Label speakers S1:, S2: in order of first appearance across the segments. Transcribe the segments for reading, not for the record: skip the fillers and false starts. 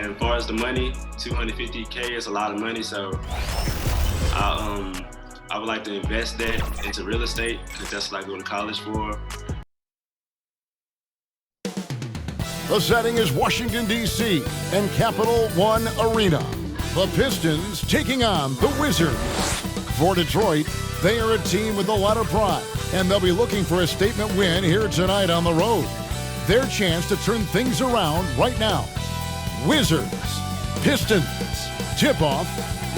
S1: And as far as the money, $250K is a lot of money, so I would like to invest that into real estate because that's what I go to college for.
S2: The setting is Washington, D.C. and Capital One Arena. The Pistons taking on the Wizards. For Detroit, they are a team with a lot of pride, and they'll be looking for a statement win here tonight on the road. Their chance to turn things around right now. Wizards, Pistons, tip-off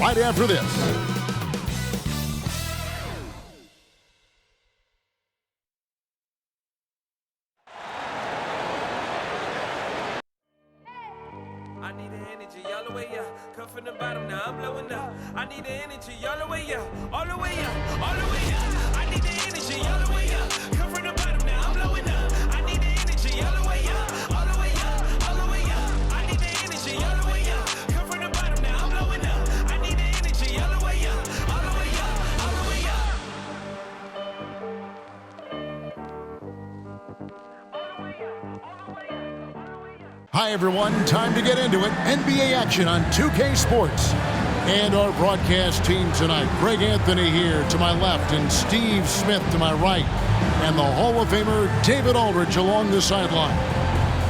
S2: right after this.
S3: I need the energy all the way up. Come from the bottom, now I'm blowing up. I need the energy all the way up, all the way up, all the way up. I need the energy all the way up. Come from the bottom, now I'm blowing up. I need the energy all the way up, all the way up, all the way up. I need the energy all the way up. Come from the bottom, now I'm blowing up. I need the energy all the way up, all the way up, all the way up.
S2: Hi, everyone. Time to get into it. NBA action on 2K Sports. And our broadcast team tonight. Greg Anthony here to my left and Steve Smith to my right. And the Hall of Famer David Aldridge along the sideline.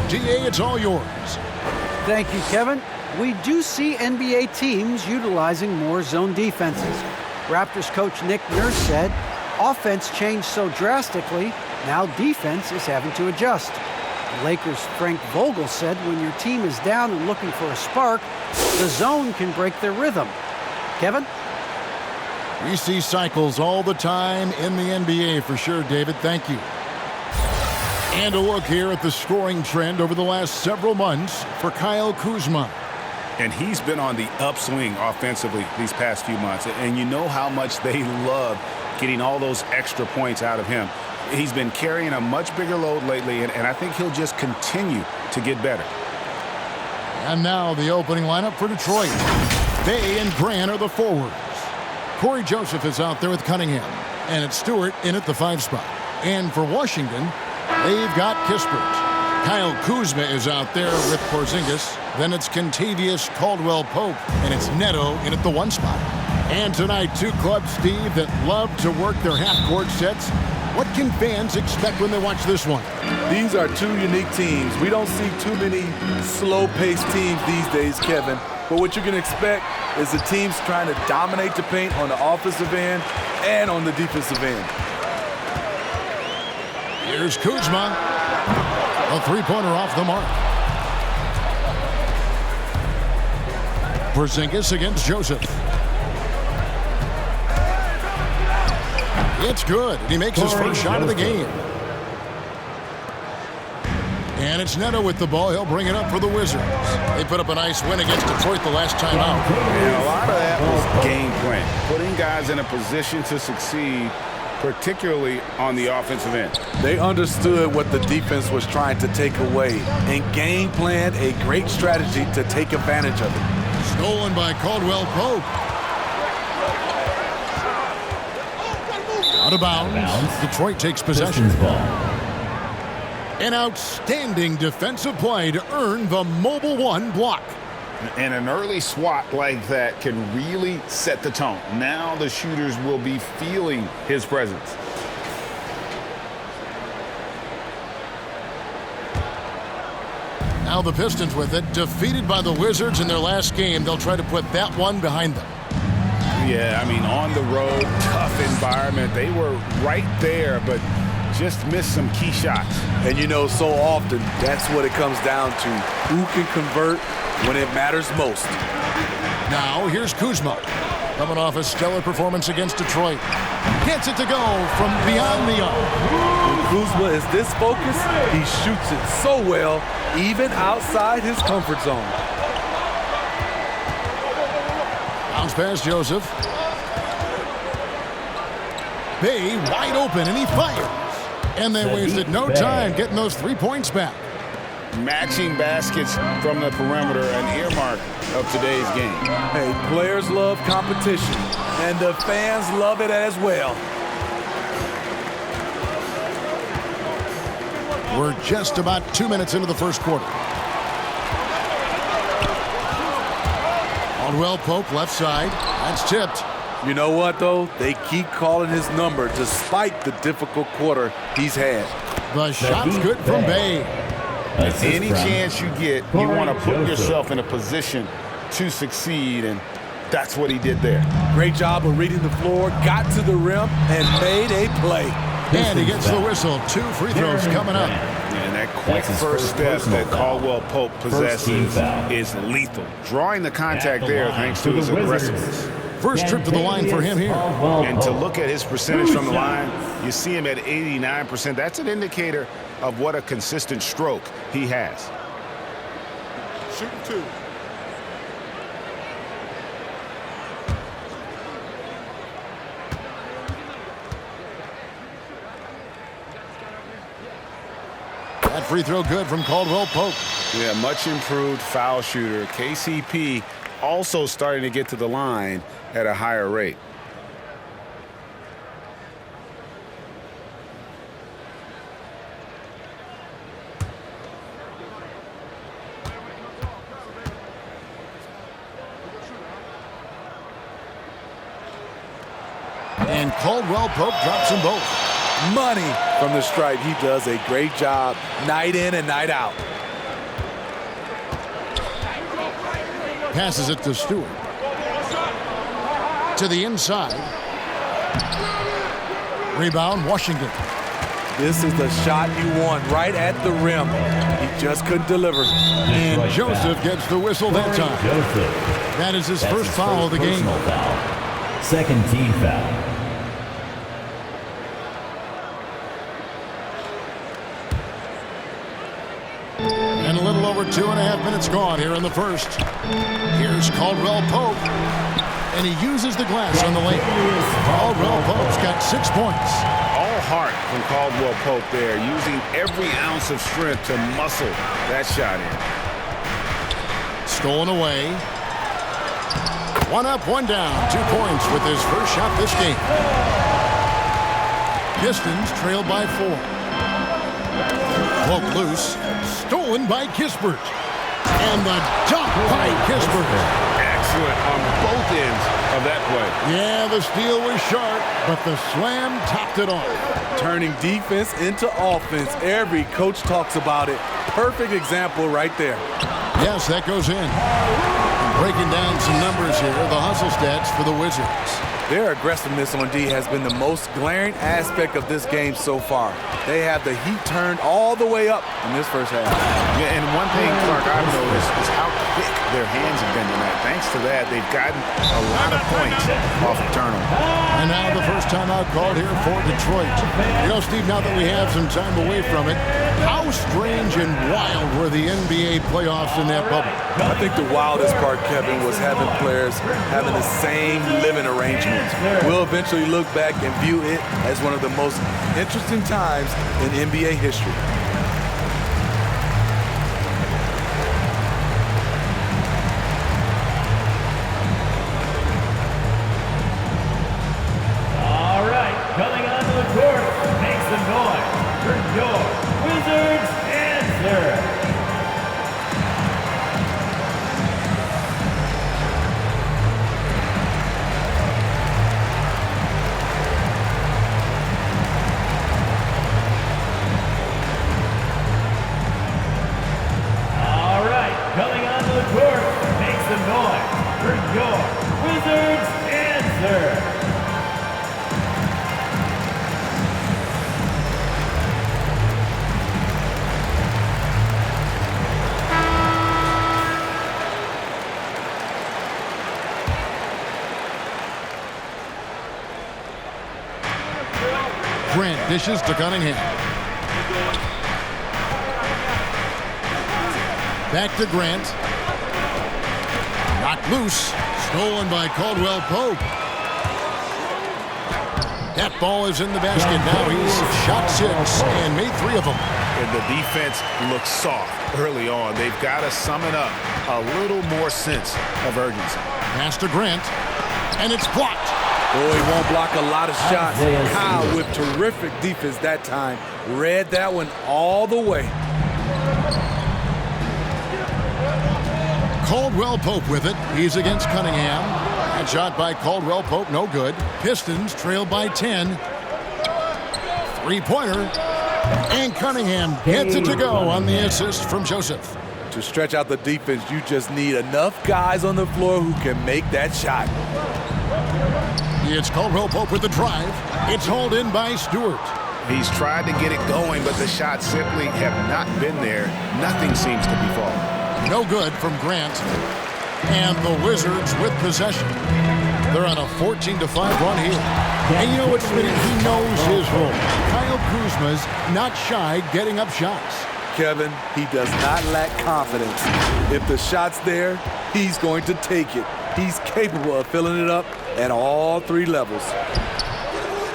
S2: DA, it's all yours.
S4: Thank you, Kevin. We do see NBA teams utilizing more zone defenses. Raptors coach Nick Nurse said, offense changed so drastically, now defense is having to adjust. Lakers' Frank Vogel said when your team is down and looking for a spark, the zone can break their rhythm. Kevin?
S2: We see cycles all the time in the NBA for sure, David. Thank you. And a look here at the scoring trend over the last several months for Kyle Kuzma.
S5: And he's been on the upswing offensively these past few months. And you know how much they love getting all those extra points out of him. He's been carrying a much bigger load lately, and I think he'll just continue to get better.
S2: And now the opening lineup for Detroit. Bay and Grant are the forwards. Corey Joseph is out there with Cunningham. And it's Stewart in at the 5 spot. And for Washington, they've got Kispert. Kyle Kuzma is out there with Porzingis. Then it's Kentavious, Caldwell-Pope. And it's Neto in at the 1 spot. And tonight, two clubs, Steve, that love to work their half-court sets. What can fans expect when they watch this one?
S6: These are two unique teams. We don't see too many slow-paced teams these days, Kevin. But what you can expect is the teams trying to dominate the paint on the offensive end and on the defensive end.
S2: Here's Kuzma. A three-pointer off the mark. Porzingis against Joseph. It's good. He makes his first shot of the game. And it's Neto with the ball. He'll bring it up for the Wizards. They put up a nice win against Detroit the last time out.
S5: And a lot of that was game plan, putting guys in a position to succeed, particularly on the offensive end.
S6: They understood what the defense was trying to take away and game planned a great strategy to take advantage of it.
S2: Stolen by Caldwell-Pope. Out of bounds. Detroit takes possession. An outstanding defensive play to earn the Mobile One block.
S5: And an early swat like that can really set the tone. Now the shooters will be feeling his presence.
S2: Now the Pistons with it. Defeated by the Wizards in their last game. They'll try to put that one behind them.
S5: Yeah, I mean, on the road, tough environment. They were right there, but just missed some key shots.
S6: And you know, so often, that's what it comes down to. Who can convert when it matters most?
S2: Now, here's Kuzma. Coming off a stellar performance against Detroit. Gets it to go from beyond the arc.
S6: When Kuzma is this focused, he shoots it so well, even outside his comfort zone.
S2: Bounce past Joseph. Bay wide open, and he fires. And they wasted no time getting those 3 points back.
S5: Matching baskets from the perimeter, an earmark of today's game.
S6: Hey, players love competition, and the fans love it as well.
S2: We're just about 2 minutes into the first quarter. Caldwell-Pope left side. That's tipped.
S6: You know what, though? They keep calling his number despite the difficult quarter he's had.
S2: The shot's good from Bay.
S5: Any chance you get, you want to put yourself in a position to succeed, and that's what he did there.
S6: Great job of reading the floor, got to the rim, and made a play.
S2: And he gets the whistle. 2 free throws coming up.
S5: And that quick first step that Caldwell-Pope possesses is lethal. Drawing the contact there thanks to his aggressiveness.
S2: First trip to the line for him here.
S5: And to look at his percentage from the line, you see him at 89%. That's an indicator of what a consistent stroke he has.
S6: Shooting 2.
S2: That free throw good from Caldwell-Pope.
S5: Yeah, much improved foul shooter. KCP also starting to get to the line at a higher rate.
S2: And Caldwell-Pope drops them both.
S6: Money from the stripe. He does a great job night in and night out.
S2: Passes it to Stewart. To the inside. Rebound, Washington.
S6: This is the shot you want right at the rim. He just couldn't deliver.
S2: And Joseph gets the whistle that time. That is his first foul of the game.
S7: Second team foul.
S2: And a little over 2.5 minutes gone here in the first. Here's Caldwell-Pope. And he uses the glass on the lane. Caldwell-Pope's got 6 points.
S5: All heart from Caldwell-Pope there, using every ounce of strength to muscle that shot in.
S2: Stolen away. 1 up, 1 down. 2 points with his first shot this game. Pistons trail by 4. Pope loose. Stolen by Kispert. And the dunk by Kispert.
S5: Excellent on both ends of that play.
S2: Yeah, the steal was sharp, but the slam topped it off.
S6: Turning defense into offense. Every coach talks about it. Perfect example right there.
S2: Yes, that goes in. And breaking down some numbers here, the hustle stats for the Wizards.
S6: Their aggressiveness on D has been the most glaring aspect of this game so far. They have the heat turned all the way up in this first half.
S5: Yeah, and one thing, Clark, I've noticed is how quick their hands have been tonight. Thanks to that, they've gotten a lot of points off of turnover.
S2: And now the first timeout called here for Detroit. You know, Steve, now that we have some time away from it, how strange and wild were the NBA playoffs in that bubble?
S6: I think the wildest part, Kevin, was having players having the same living arrangement. We'll eventually look back and view it as one of the most interesting times in NBA history.
S7: All right, coming onto the court, make some noise for your Wizards answer. Coming onto the court, make some noise for your Wizards answer.
S2: Grant dishes to Cunningham. Back to Grant. Knocked loose. Stolen by Caldwell-Pope. That ball is in the basket now. He's shot 6 and made 3 of them.
S5: And the defense looks soft early on. They've got to summon up a little more sense of urgency.
S2: Pass to Grant. And it's blocked.
S6: Boy, he won't block a lot of shots. Kyle with terrific defense that time. Read that one all the way.
S2: Caldwell-Pope with it. He's against Cunningham. That shot by Caldwell-Pope, no good. Pistons trail by 10. Three-pointer. And Cunningham gets it to go on the assist from Joseph.
S6: To stretch out the defense, you just need enough guys on the floor who can make that shot.
S2: It's Caldwell-Pope with the drive. It's hauled in by Stewart.
S5: He's tried to get it going, but the shots simply have not been there. Nothing seems to be falling.
S2: No good from Grant. And the Wizards with possession. They're on a 14-5 run here. And you know what, Smitty? He knows his role. Kyle Kuzma's not shy getting up shots.
S6: Kevin, he does not lack confidence. If the shot's there, he's going to take it. He's capable of filling it up at all three levels.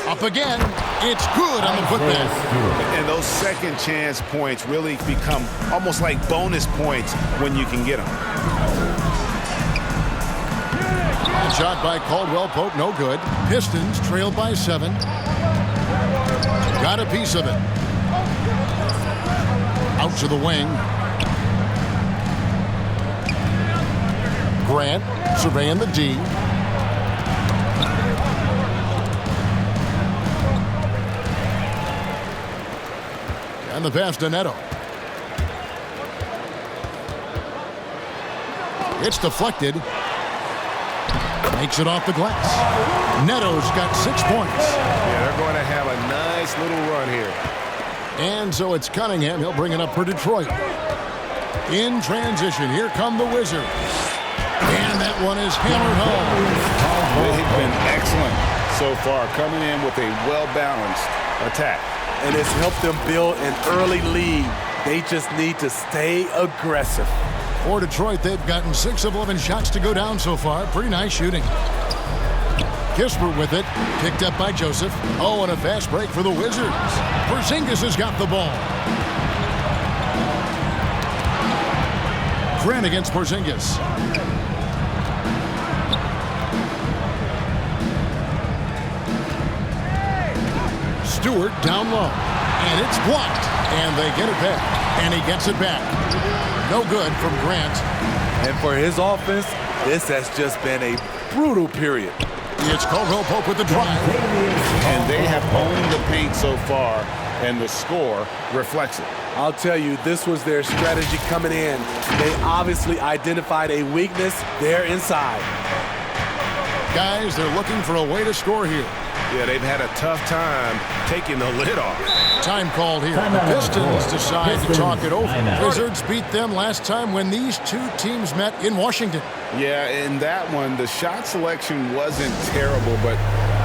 S2: Up again. It's good on the putback.
S5: And those second chance points really become almost like bonus points when you can get them.
S2: Shot by Caldwell-Pope, no good. Pistons trail by 7. Got a piece of it. Out to the wing. Grant surveying the D. And the pass to Neto. It's deflected. Makes it off the glass. Neto's got 6 points.
S5: Yeah, they're going to have a nice little run here.
S2: And so it's Cunningham. He'll bring it up for Detroit. In transition, here come the Wizards. And that one is hammered home.
S5: They've been excellent so far, coming in with a well-balanced attack.
S6: And it's helped them build an early lead. They just need to stay aggressive.
S2: For Detroit, they've gotten 6 of 11 shots to go down so far. Pretty nice shooting. Kispert with it. Picked up by Joseph. Oh, and a fast break for the Wizards. Porzingis has got the ball. Grant against Porzingis. Stewart down low. And it's blocked. And they get it back. And he gets it back. No good from Grant.
S6: And for his offense, this has just been a brutal period.
S2: It's Caldwell-Pope with the drive.
S5: And they have owned the paint so far, and the score reflects it.
S6: I'll tell you, this was their strategy coming in. They obviously identified a weakness there inside.
S2: Guys, they're looking for a way to score here.
S5: Yeah, they've had a tough time taking the lid off.
S2: Time called here. The Pistons decide to talk it over. Wizards beat them last time when these two teams met in Washington.
S5: Yeah, in that one, the shot selection wasn't terrible, but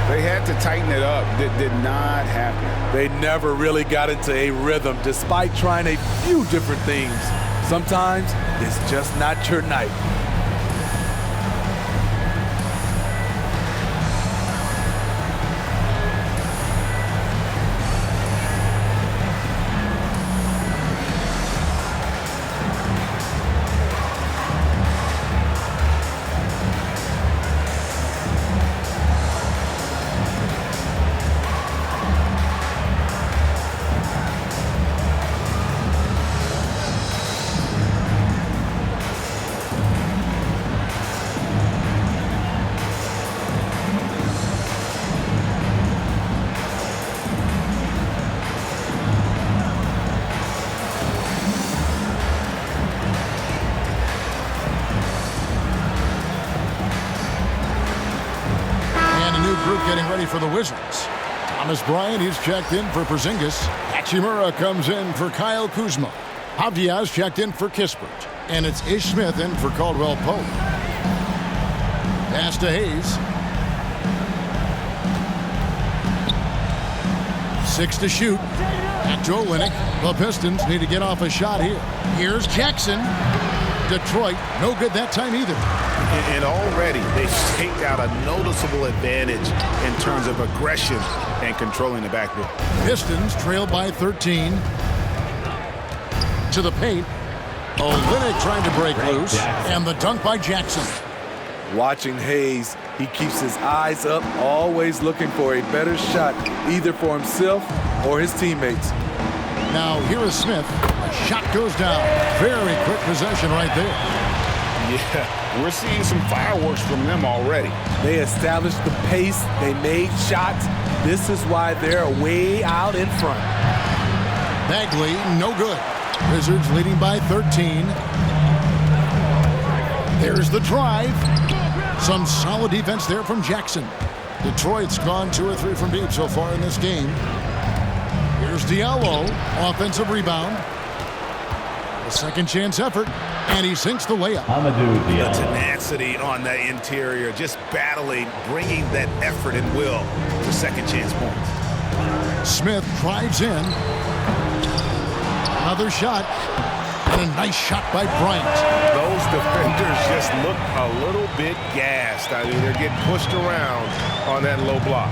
S5: they had to tighten it up. That did not happen.
S6: They never really got into a rhythm despite trying a few different things. Sometimes it's just not your night.
S2: Getting ready for the Wizards. Thomas Bryant, he's checked in for Porzingis. Hachimura comes in for Kyle Kuzma. Avdiaz checked in for Kispert. And it's Ish Smith in for Caldwell-Pope. Pass to Hayes. 6 to shoot. Back to Olynyk. The Pistons need to get off a shot here. Here's Jackson. Detroit, no good that time either.
S5: And already they've staked out a noticeable advantage in terms of aggression and controlling the backboard.
S2: Pistons trail by 13. To the paint. Olynyk trying to break loose. And the dunk by Jackson.
S6: Watching Hayes, he keeps his eyes up, always looking for a better shot, either for himself or his teammates.
S2: Now here is Smith. A shot goes down. Very quick possession right there.
S5: Yeah, we're seeing some fireworks from them already.
S6: They established the pace. They made shots. This is why they're way out in front.
S2: Bagley, no good. Wizards leading by 13. There's the drive. Some solid defense there from Jackson. Detroit's gone 2 or 3 from deep so far in this game. Here's Diallo, offensive rebound. A second chance effort, and he sinks the layup.
S5: The tenacity on the interior, just battling, bringing that effort and will to second chance points.
S2: Smith drives in. Another shot, and a nice shot by Bryant.
S5: Those defenders just look a little bit gassed. I mean, they're getting pushed around on that low block.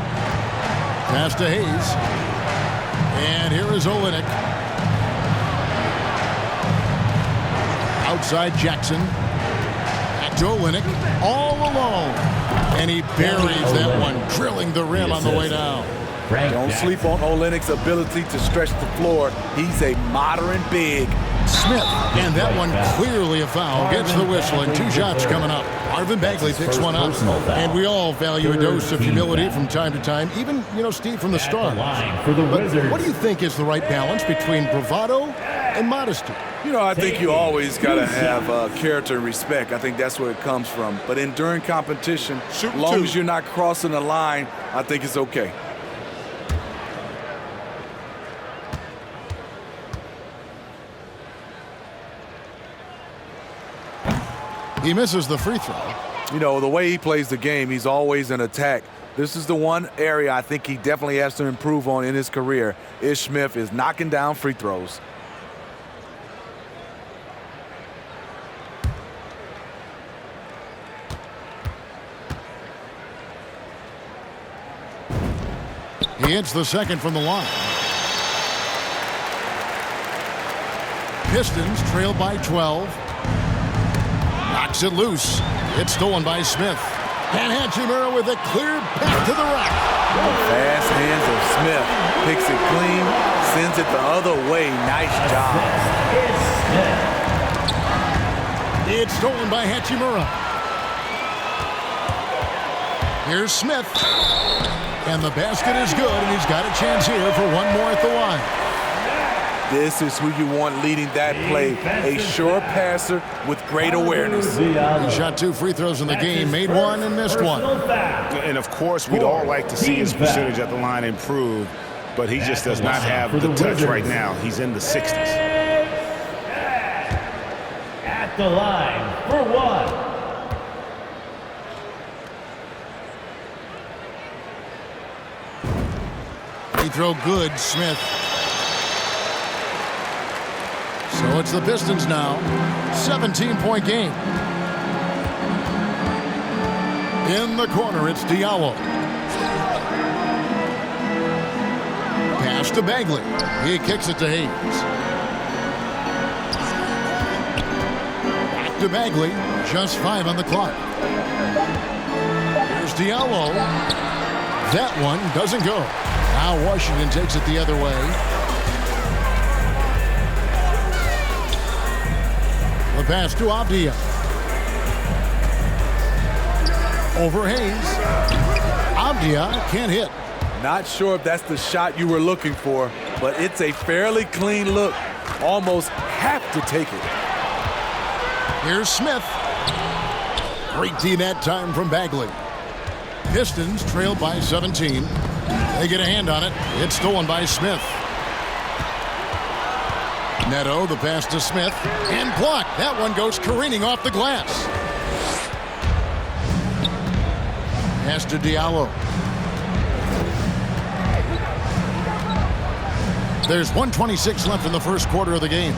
S2: Pass to Hayes. And here is Olynyk. Outside Jackson. Back to Olynyk. All alone. And he buries that one, drilling the rim on the way down.
S6: Don't sleep on Olynyk's ability to stretch the floor. He's a modern big.
S2: Smith, and that one clearly a foul. Gets the whistle, and 2 shots coming up. Marvin Bagley picks one up. And we all value a dose of humility from time to time, even, Steve, from the start. But what do you think is the right balance between bravado and modesty?
S6: I think you always got to have character and respect. I think that's where it comes from. But during competition, as long as you're not crossing the line, I think it's okay.
S2: He misses the free throw.
S6: The way he plays the game, he's always in attack. This is the one area I think he definitely has to improve on in his career. Ish Smith is knocking down free throws.
S2: He hits the second from the line. Pistons trail by 12. Knocks it loose. It's stolen by Smith. And Hachimura with a clear path to the rack.
S6: Fast hands of Smith. Picks it clean. Sends it the other way. Nice job.
S2: It's stolen by Hachimura. Here's Smith. And the basket is good, and he's got a chance here for one more at the line.
S6: This is who you want leading that play. A sure passer with great awareness.
S2: He shot 2 free throws in the game, made 1 and missed 1.
S5: And, of course, we'd all like to see his percentage at the line improve, but he just does not have the touch right now. He's in the 60s.
S7: At the line for 1.
S2: Free throw good, Smith. So it's the Pistons now. 17-point game. In the corner, it's Diallo. Pass to Bagley. He kicks it to Hayes. Back to Bagley. Just 5 on the clock. Here's Diallo. That one doesn't go. Now Washington takes it the other way. The pass to Avdia. Over Hayes. Avdia can't hit.
S6: Not sure if that's the shot you were looking for, but it's a fairly clean look. Almost have to take it.
S2: Here's Smith. Great D that time from Bagley. Pistons trail by 17. They get a hand on it. It's stolen by Smith. Neto, the pass to Smith, and blocked. That one goes careening off the glass. Pass to Diallo. There's 1:26 left in the first quarter of the game.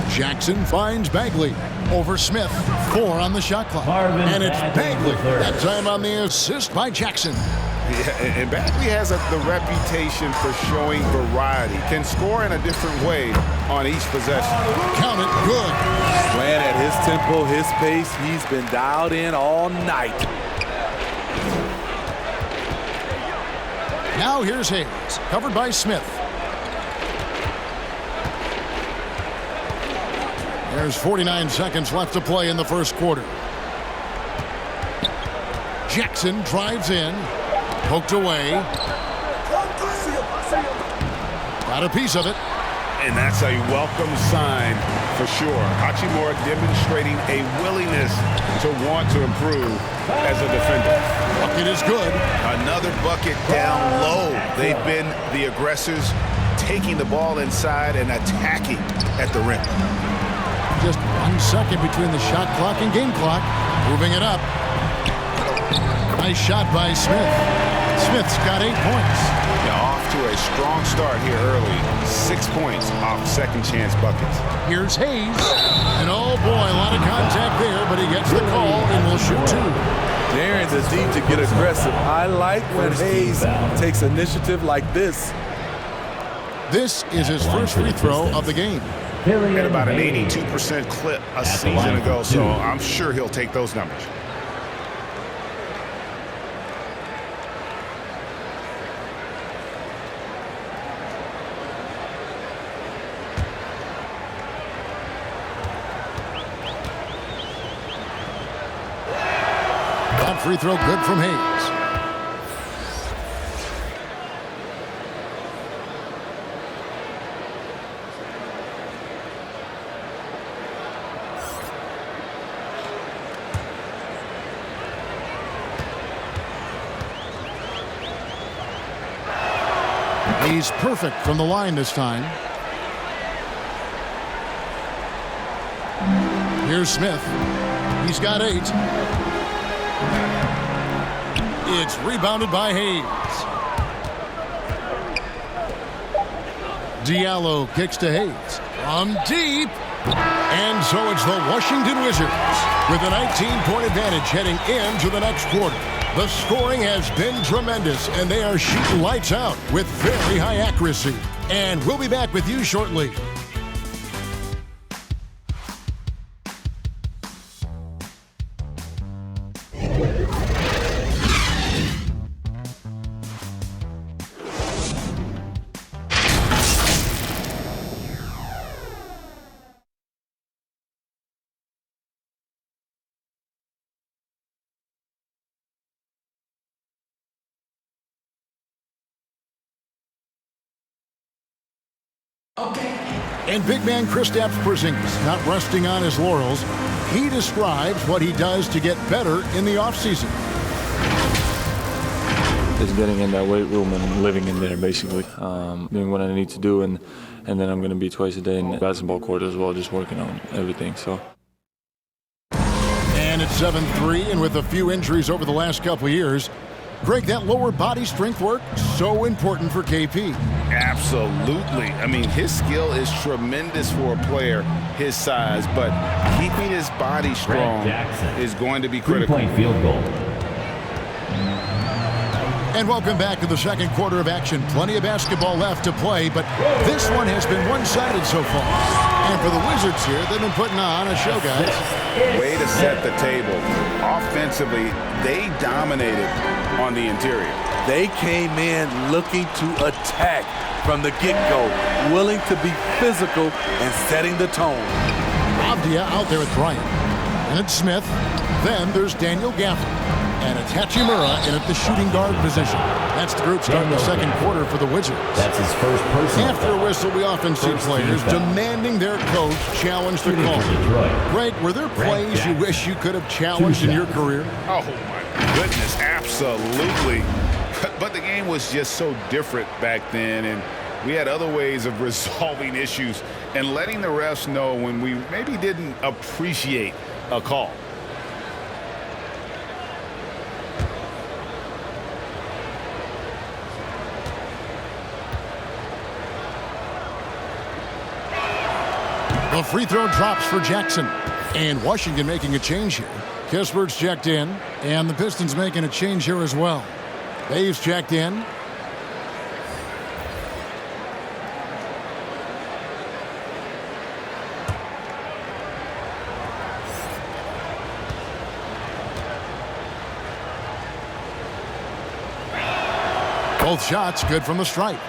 S2: Jackson finds Bagley over Smith. 4 on the shot clock. And it's Bagley. That time on the assist by Jackson.
S5: Yeah, and Bagley has the reputation for showing variety. Can score in a different way on each possession.
S2: Count it, good.
S6: Playing at his tempo, his pace. He's been dialed in all night.
S2: Now here's Hayes, covered by Smith. There's 49 seconds left to play in the first quarter. Jackson drives in. Poked away. Got a piece of it.
S5: And that's a welcome sign for sure. Hachimura demonstrating a willingness to want to improve as a defender.
S2: Bucket is good.
S5: Another bucket down low. They've been the aggressors, taking the ball inside and attacking at the rim.
S2: Just 1 second between the shot clock and game clock. Moving it up. Nice shot by Smith. Smith's got 8 points.
S5: Now off to a strong start here early. 6 points off second chance buckets.
S2: Here's Hayes. And oh boy, a lot of contact there, but he gets the call and will shoot 2.
S6: Daring the D to get aggressive. I like when Hayes takes initiative like this.
S2: This is his first free throw of the game.
S5: At about an 82% clip a season ago, so I'm sure he'll take those numbers.
S2: That free throw good from Hayes. He's perfect from the line this time. Here's Smith. He's got 8. It's rebounded by Hayes. Diallo kicks to Hayes. From deep. And so it's the Washington Wizards with a 19-point advantage heading into the next quarter. The scoring has been tremendous, and they are shooting lights out with very high accuracy. And we'll be back with you shortly. And big man Kristaps Porzingis not resting on his laurels. He describes what he does to get better in the offseason.
S8: Just getting in that weight room and living in there, basically. Doing what I need to do, and then I'm going to be twice a day in the basketball court as well, just working on everything. So.
S2: And it's 7-3, and with a few injuries over the last couple of years, Greg, that lower body strength work, so important for KP.
S5: Absolutely. I mean, his skill is tremendous for a player his size, but keeping his body strong is going to be critical.
S7: 3-point field goal.
S2: And welcome back to the second quarter of action. Plenty of basketball left to play, but this one has been one-sided so far. And for the Wizards here, they've been putting on a show, guys.
S5: Way to set the table. Offensively, they dominated on the interior.
S6: They came in looking to attack from the get-go, willing to be physical and setting the tone.
S2: Avdia out there with Bryant. And it's Smith. Then there's Daniel Gafford. And it's Hachimura in at the shooting guard position. That's the group starting the second quarter for the Wizards.
S7: That's his first personal.
S2: After a whistle, we often see players demanding their coach challenge the call. Greg, were there plays you wish you could have challenged in your career?
S5: Oh, my goodness, absolutely. But the game was just so different back then, and we had other ways of resolving issues and letting the refs know when we maybe didn't appreciate a call.
S2: The free throw drops for Jackson. And Washington making a change here. Kispert's checked in, and the Pistons making a change here as well. Dave's checked in. Both shots good from the stripe.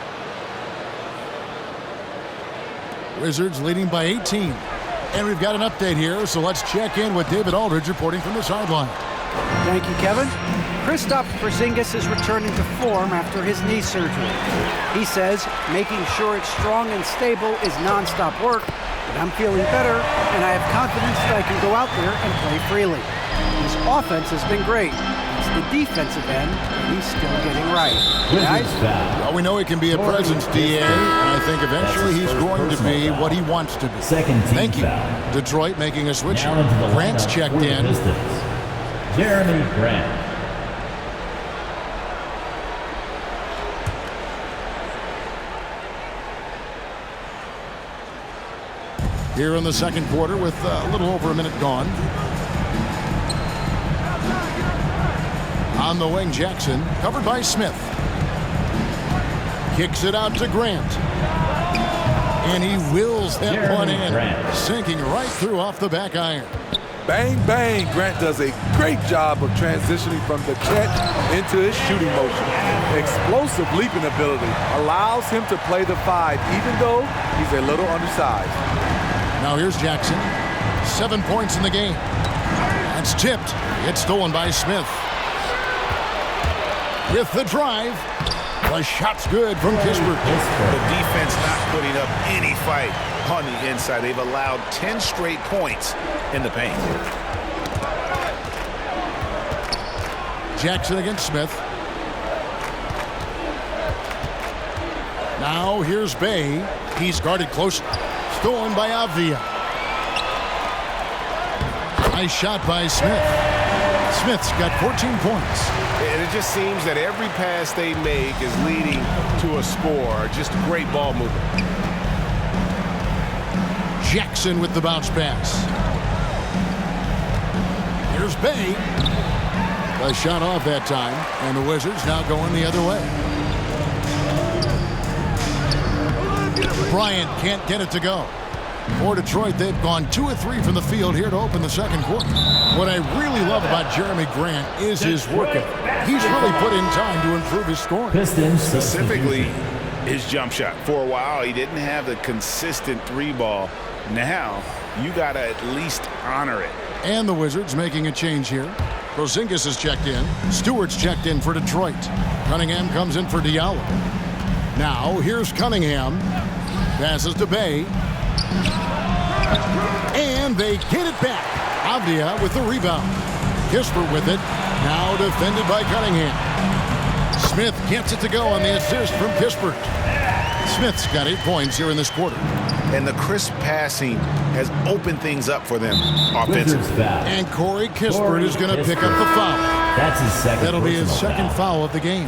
S2: Wizards leading by 18. And we've got an update here, so let's check in with David Aldridge reporting from the sideline.
S4: Thank you, Kevin. Kristaps Porzingis is returning to form after his knee surgery. He says making sure it's strong and stable is nonstop work, but I'm feeling better, and I have confidence that I can go out there and play freely. His offense has been great. It's the defensive end that he's still getting right. Guys?
S2: Well, we know he can be a presence, DA, and I think eventually he's going to be what he wants to be. Thank you. Detroit making a switch. Grant's checked in.
S7: Jeremy Grant.
S2: Here in the second quarter with a little over a minute gone. On the wing, Jackson, covered by Smith. Kicks it out to Grant. And he wills that one in, sinking right through off the back iron.
S6: Bang, bang. Grant does a great job of transitioning from the catch into his shooting motion. Explosive leaping ability allows him to play the 5, even though he's a little undersized.
S2: Now here's Jackson. 7 points in the game. That's tipped. It's stolen by Smith. With the drive. The shot's good from Kispert.
S5: The defense not putting up any fight on the inside. They've allowed 10 straight points in the paint.
S2: Jackson against Smith. Now here's Bay. He's guarded close. Stolen by Avdia. Nice shot by Smith. Smith's got 14 points.
S9: And it just seems that every pass they make is leading to a score. Just great ball movement.
S2: Jackson with the bounce pass. Here's Bay. A shot off that time, and the Wizards now going the other way. Bryant can't get it to go. For Detroit, they've gone 2 of 3 from the field here to open the second quarter. What I really love about Jeremy Grant is his work ethic. He's really put in time to improve his scoring.
S7: Pistons
S5: Specifically, his jump shot. For a while, he didn't have the consistent 3-ball. Now, you got to at least honor it.
S2: And the Wizards making a change here. Porzingis is checked in. Stewart's checked in for Detroit. Cunningham comes in for Diallo. Now, here's Cunningham. Passes to Bay. And they get it back. Avdia with the rebound. Kispert with it. Now defended by Cunningham. Smith gets it to go on the assist from Kispert. Smith's got 8 points here in this quarter.
S5: And the crisp passing has opened things up for them offensively.
S2: And Corey Kispert is going to pick up the foul.
S7: That's his second.
S2: That'll be his second foul of the game.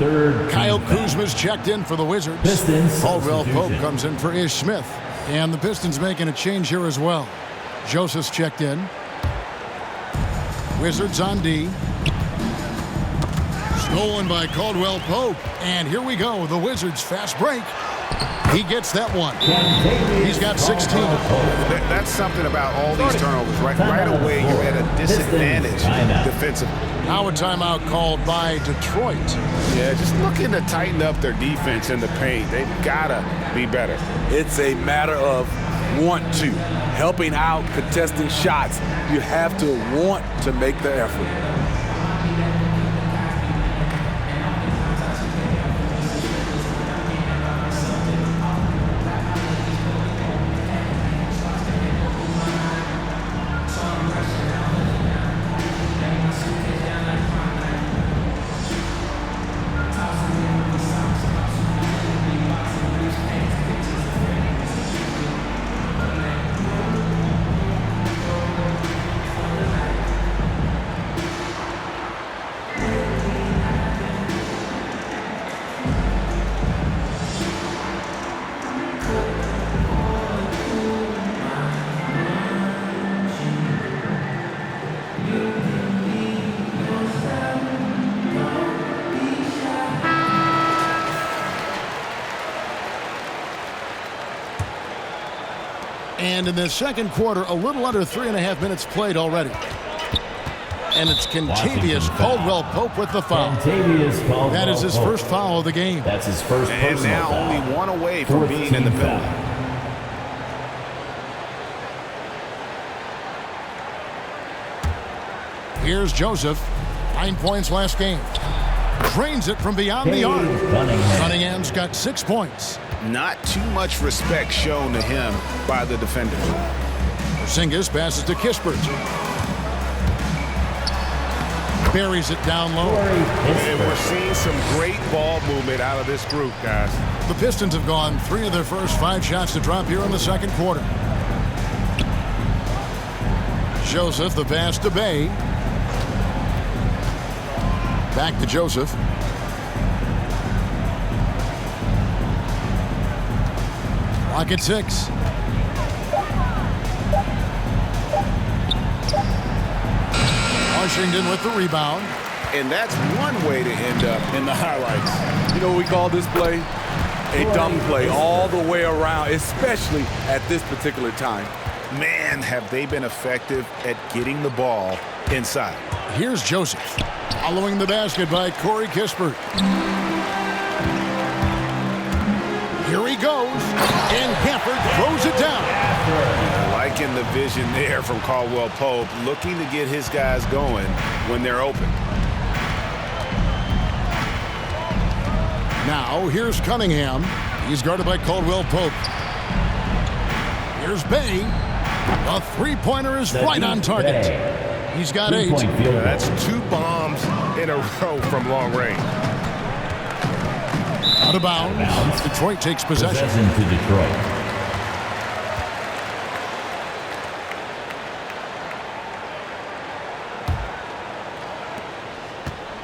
S2: Kyle Kuzma's checked in for the Wizards.
S7: Pistons
S2: Caldwell-Pope comes in for Ish Smith. And the Pistons making a change here as well. Joseph's checked in. Wizards on D. Stolen by Caldwell-Pope. And here we go. The Wizards fast break. He gets that one. He's got 16.
S5: That's something about all these turnovers. Right away, you're at a disadvantage defensively.
S2: Now a timeout called by Detroit.
S5: Yeah, just looking to tighten up their defense in the paint. They've got to be better.
S6: It's a matter of want to. Helping out, contesting shots. You have to want to make the effort.
S2: And in the second quarter, a little under 3.5 minutes played already. And it's Kentavious Caldwell-Pope with the foul. That is his first foul of the game.
S7: That's his first personal
S5: And now
S7: foul.
S5: only one away from being in the penalty.
S2: Here's Joseph. 9 points last game. Drains it from beyond the arc. Cunningham's got 6 points.
S5: Not too much respect shown to him by the defender.
S2: Porzingis passes to Kispert. Buries it down low.
S9: And we're seeing some great ball movement out of this group, guys.
S2: The Pistons have gone 3 of their first 5 shots to drop here in the second quarter. Joseph, the pass to Bay. Back to Joseph. Clock at 6. Washington with the rebound.
S5: And that's one way to end up in the highlights.
S6: You know what we call this play? A dumb play all the way around, especially at this particular time.
S5: Man, have they been effective at getting the ball inside.
S2: Here's Joseph. Following the basket by Corey Kispert. Here he goes. And Gafford throws it down.
S5: Liking the vision there from Caldwell-Pope, looking to get his guys going when they're open.
S2: Now, here's Cunningham. He's guarded by Caldwell-Pope. Here's Bay. A three-pointer is right on target. He's got 8.
S9: That's 2 bombs in a row from long range.
S2: Out of bounds. Detroit takes possession.
S7: To Detroit.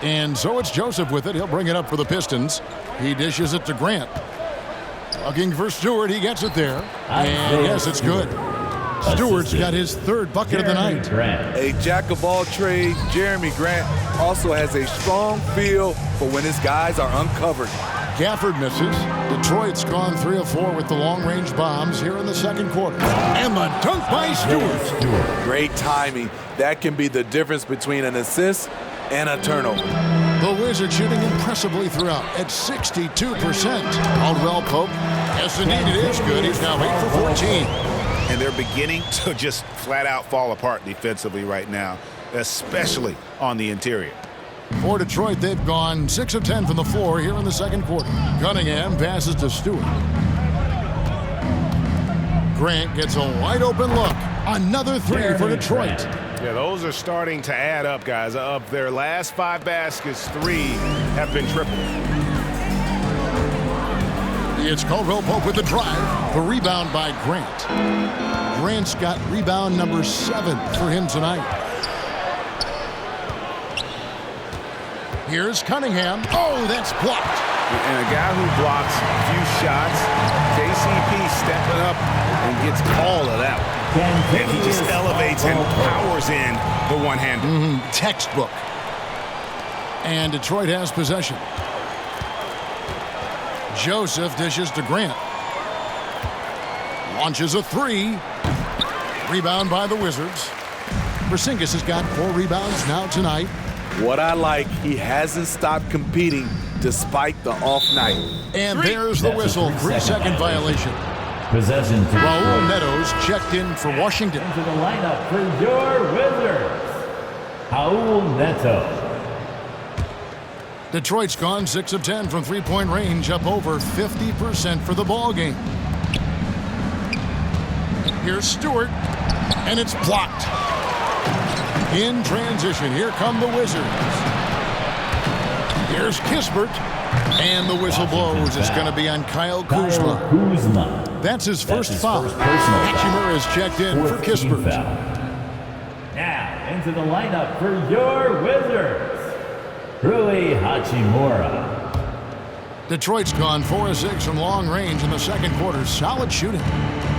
S2: And so it's Joseph with it. He'll bring it up for the Pistons. He dishes it to Grant. Looking for Stewart. He gets it there. And yes, it's good. Stewart's got his 3rd bucket of the night.
S6: A jack-of-all trades, Jeremy Grant also has a strong feel for when his guys are uncovered.
S2: Gafford misses. Detroit's gone 3 of 4 with the long-range bombs here in the second quarter. And the dunk by Stewart.
S6: Great timing. That can be the difference between an assist and a turnover.
S2: The Wizards shooting impressively throughout at 62%. Caldwell-Pope. Yes, indeed, it is good. He's now 8 for 14.
S5: And they're beginning to just flat out fall apart defensively right now, especially on the interior.
S2: For Detroit, they've gone 6 of 10 from the floor here in the second quarter. Cunningham passes to Stewart. Grant gets a wide open look. Another 3 for Detroit.
S9: Yeah, those are starting to add up, guys. Of their last 5 baskets, 3 have been triple.
S2: It's Caldwell-Pope with the drive. The rebound by Grant. Grant's got rebound number 7 for him tonight. Here's Cunningham. Oh, that's blocked.
S5: And a guy who blocks a few shots, KCP stepping up and gets all of that one. And he just elevates and powers in the one-hander.
S2: Textbook. And Detroit has possession. Joseph dishes to Grant. Launches a 3. Rebound by the Wizards. Porzingis has got 4 rebounds now tonight.
S6: What I like, he hasn't stopped competing despite the off night.
S2: And there's the whistle. 3-second violation.
S7: Possession to
S2: Raul Netos checked in for Washington.
S7: Into the lineup for your Wizards, Raul Neto.
S2: Detroit's gone 6 of 10 from three-point range, up over 50% for the ball game. Here's Stewart, and it's blocked. In transition, here come the Wizards. Here's Kispert, and the whistle blows. It's going to be on Kyle Kuzma. That's his first foul. Hachimura is checked in for Kispert.
S7: Now into the lineup for your Wizards, Rui Hachimura.
S2: Detroit's gone 4 of 6 from long range in the second quarter. Solid shooting.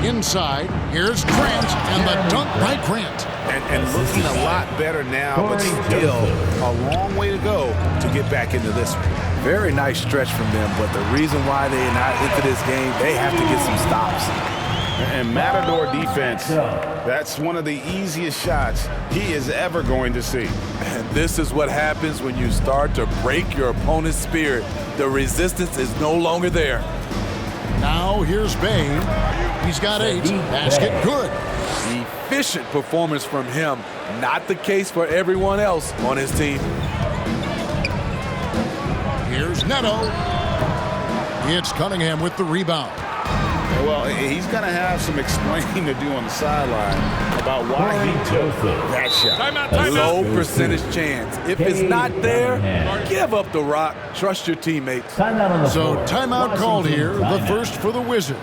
S2: Inside, here's Grant, and the dunk by Grant.
S5: And looking a lot better now, but still a long way to go to get back into this one.
S6: Very nice stretch from them, but the reason why they are not into this game, they have to get some stops.
S5: And Matador defense, that's one of the easiest shots he is ever going to see.
S6: And this is what happens when you start to break your opponent's spirit. The resistance is no longer there.
S2: Now here's Bay. He's got 8. Basket good.
S6: Efficient performance from him. Not the case for everyone else on his team.
S2: Here's Neto. It's Cunningham with the rebound.
S5: Well, he's going to have some explaining to do on the sideline about why he took that shot.
S6: Low percentage chance. If it's not there, give up the rock. Trust your teammates.
S2: So timeout called here, the first for the Wizards.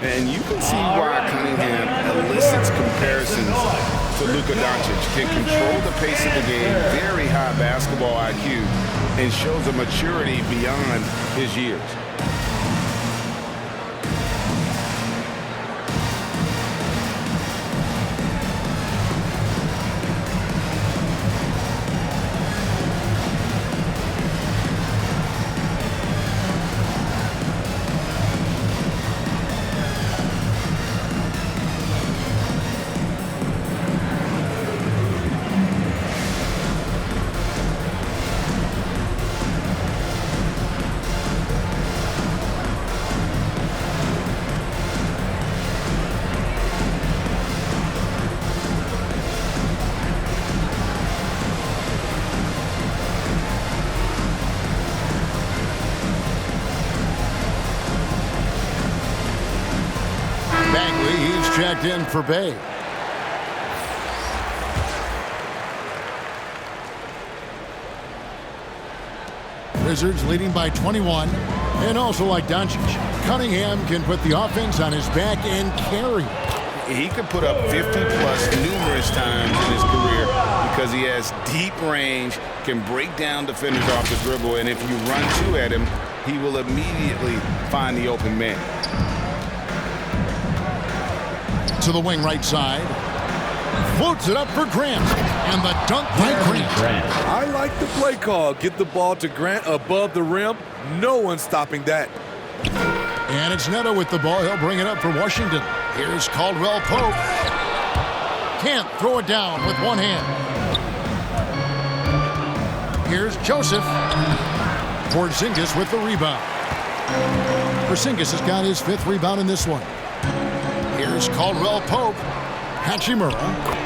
S5: And you can see why Cunningham elicits comparisons to Luka Doncic. Can control the pace of the game, very high basketball IQ, and shows a maturity beyond his years.
S2: He's checked in for Bay. Wizards leading by 21. And also like Doncic, Cunningham can put the offense on his back and carry.
S5: He could put up 50-plus numerous times in his career because he has deep range, can break down defenders off the dribble, and if you run two at him, he will immediately find the open man.
S2: To the wing right side. Floats it up for Grant. And the dunk by Grant.
S6: I like the play call. Get the ball to Grant above the rim. No one's stopping that.
S2: And it's Neto with the ball. He'll bring it up for Washington. Here's Caldwell-Pope. Can't throw it down with one hand. Here's Joseph. Porzingis with the rebound. Porzingis has got his 5th rebound in this one. Here's Caldwell-Pope. Hachimura.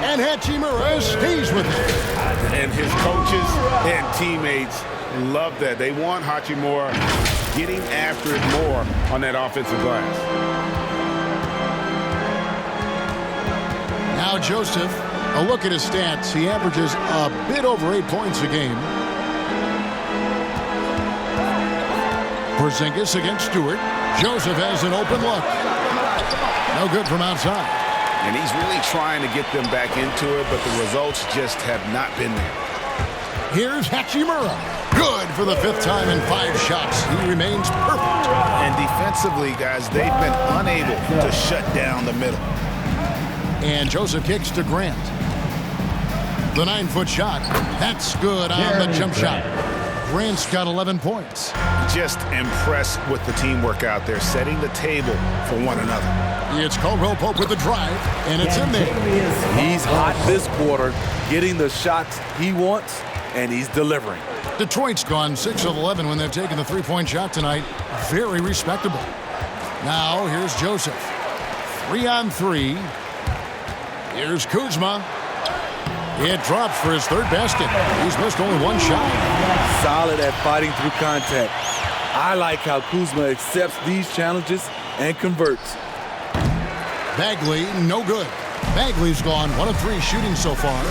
S2: And Hachimura stays with it.
S5: And his coaches and teammates love that. They want Hachimura getting after it more on that offensive glass.
S2: Now Joseph, a look at his stats. He averages a bit over 8 points a game. Porzingis against Stewart. Joseph has an open look. No good from outside.
S5: And he's really trying to get them back into it, but the results just have not been there.
S2: Here's Hachimura. Good for the 5th time in 5 shots. He remains perfect.
S5: And defensively, guys, they've been unable to shut down the middle.
S2: And Joseph kicks to Grant. The 9-foot shot. That's good on the jump shot. Grant's got 11 points.
S5: Just impressed with the teamwork out there, setting the table for one another.
S2: It's Caldwell-Pope with the drive, and it's in there.
S6: He's hot this quarter, getting the shots he wants, and he's delivering.
S2: Detroit's gone 6 of 11 when they've taken the 3-point shot tonight. Very respectable. Now here's Joseph. 3-on-3. Here's Kuzma. It drops for his 3rd basket. He's missed only 1 shot.
S6: Solid at fighting through contact. I like how Kuzma accepts these challenges and converts.
S2: Bagley, no good. Bagley's gone 1 of 3 shooting so far.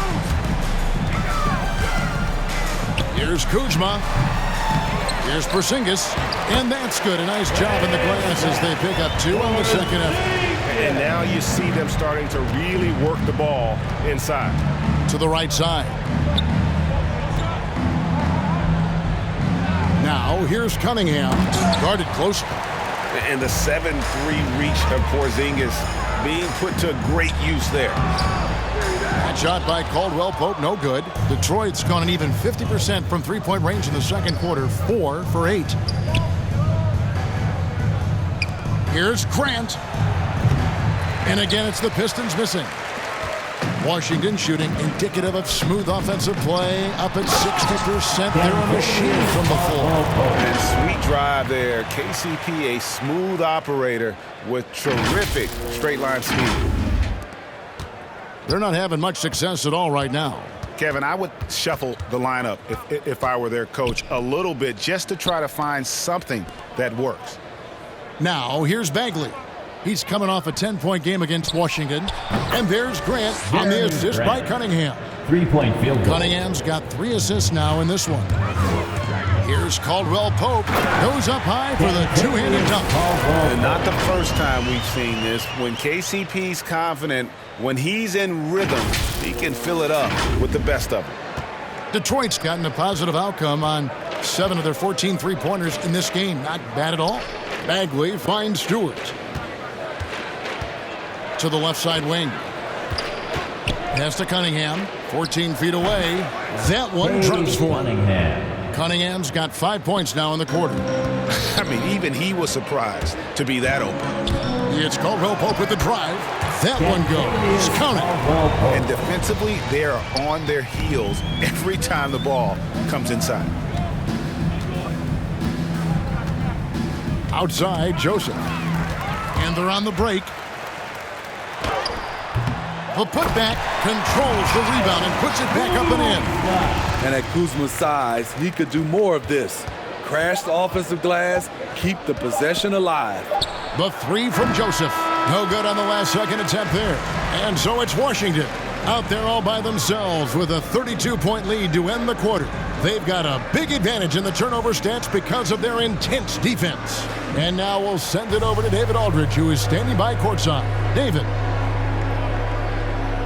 S2: Here's Kuzma. Here's Porzingis. And that's good. A nice job in the glass as they pick up 2 on the second effort.
S9: And now you see them starting to really work the ball inside.
S2: To the right side. Now here's Cunningham. Guarded closely.
S5: And the 7-3 reach of Porzingis being put to great use there.
S2: That shot by Caldwell-Pope, no good. Detroit's gone an even 50% from 3-point range in the second quarter, 4 for 8. Here's Grant. And again, it's the Pistons missing. Washington shooting indicative of smooth offensive play, up at 60%. They're a machine from the floor.
S5: And sweet drive there. KCP, a smooth operator with terrific straight line speed.
S2: They're not having much success at all right now.
S5: Kevin, I would shuffle the lineup if I were their coach a little bit just to try to find something that works.
S2: Now, here's Bagley. He's coming off a 10-point game against Washington. And there's Grant on the assist by Cunningham.
S7: 3-point field goal.
S2: Cunningham's got 3 assists now in this one. Here's Caldwell-Pope. Goes up high for the two-handed dunk.
S5: And not the first time we've seen this. When KCP's confident, when he's in rhythm, he can fill it up with the best of them.
S2: Detroit's gotten a positive outcome on 7 of their 14 three-pointers in this game. Not bad at all. Bagley finds Stewart. To the left side wing. Pass to Cunningham. 14 feet away. That one drops for him. Cunningham's got 5 points now in the quarter.
S5: I mean, even he was surprised to be that open.
S2: It's Caldwell-Pope with the drive. That one goes. Count it.
S5: And defensively, they are on their heels every time the ball comes inside.
S2: Outside, Joseph. And they're on the break. The putback controls the rebound and puts it back up and in.
S6: And at Kuzma's size, he could do more of this. Crash the offensive glass, keep the possession alive.
S2: The 3 from Joseph. No good on the last second attempt there. And so it's Washington out there all by themselves with a 32-point lead to end the quarter. They've got a big advantage in the turnover stats because of their intense defense. And now we'll send it over to David Aldridge, who is standing by courtside. David.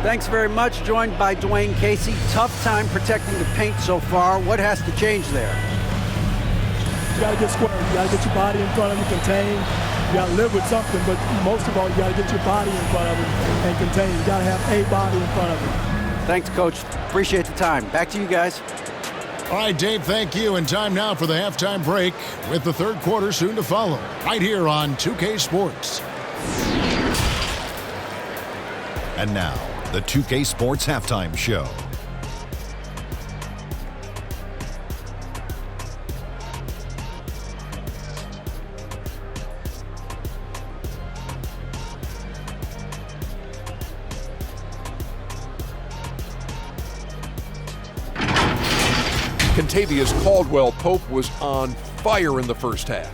S4: Thanks very much. Joined by Dwayne Casey. Tough time protecting the paint so far. What has to change there?
S10: You got to get square. You got to get your body in front of him, contain. You got to live with something, but most of all, you got to get your body in front of him and contain. You got to have a body in front of him.
S4: Thanks, Coach. Appreciate the time. Back to you guys.
S2: All right, Dave, thank you. And time now for the halftime break with the third quarter soon to follow. Right here on 2K Sports.
S11: And now, the 2K Sports Halftime Show.
S12: Kentavious Caldwell-Pope was on fire in the first half.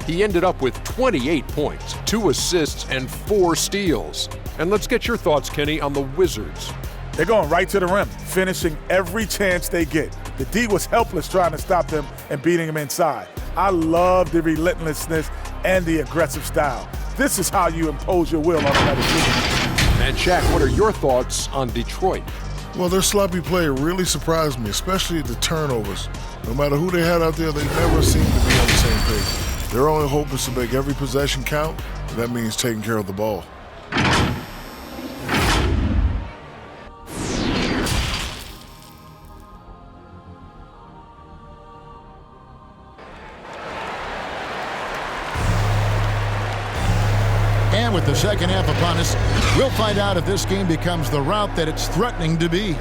S12: He ended up with 28 points, 2 assists, and 4 steals. And let's get your thoughts, Kenny, on the Wizards.
S13: They're going right to the rim, finishing every chance they get. The D was helpless trying to stop them and beating them inside. I love the relentlessness and the aggressive style. This is how you impose your will on another team.
S12: And Shaq, what are your thoughts on Detroit?
S14: Well, their sloppy play really surprised me, especially the turnovers. No matter who they had out there, they never seemed to be on the same page. Their only hope is to make every possession count, and that means taking care of the ball.
S2: And with the second half upon us, we'll find out if this game becomes the route that it's threatening to be.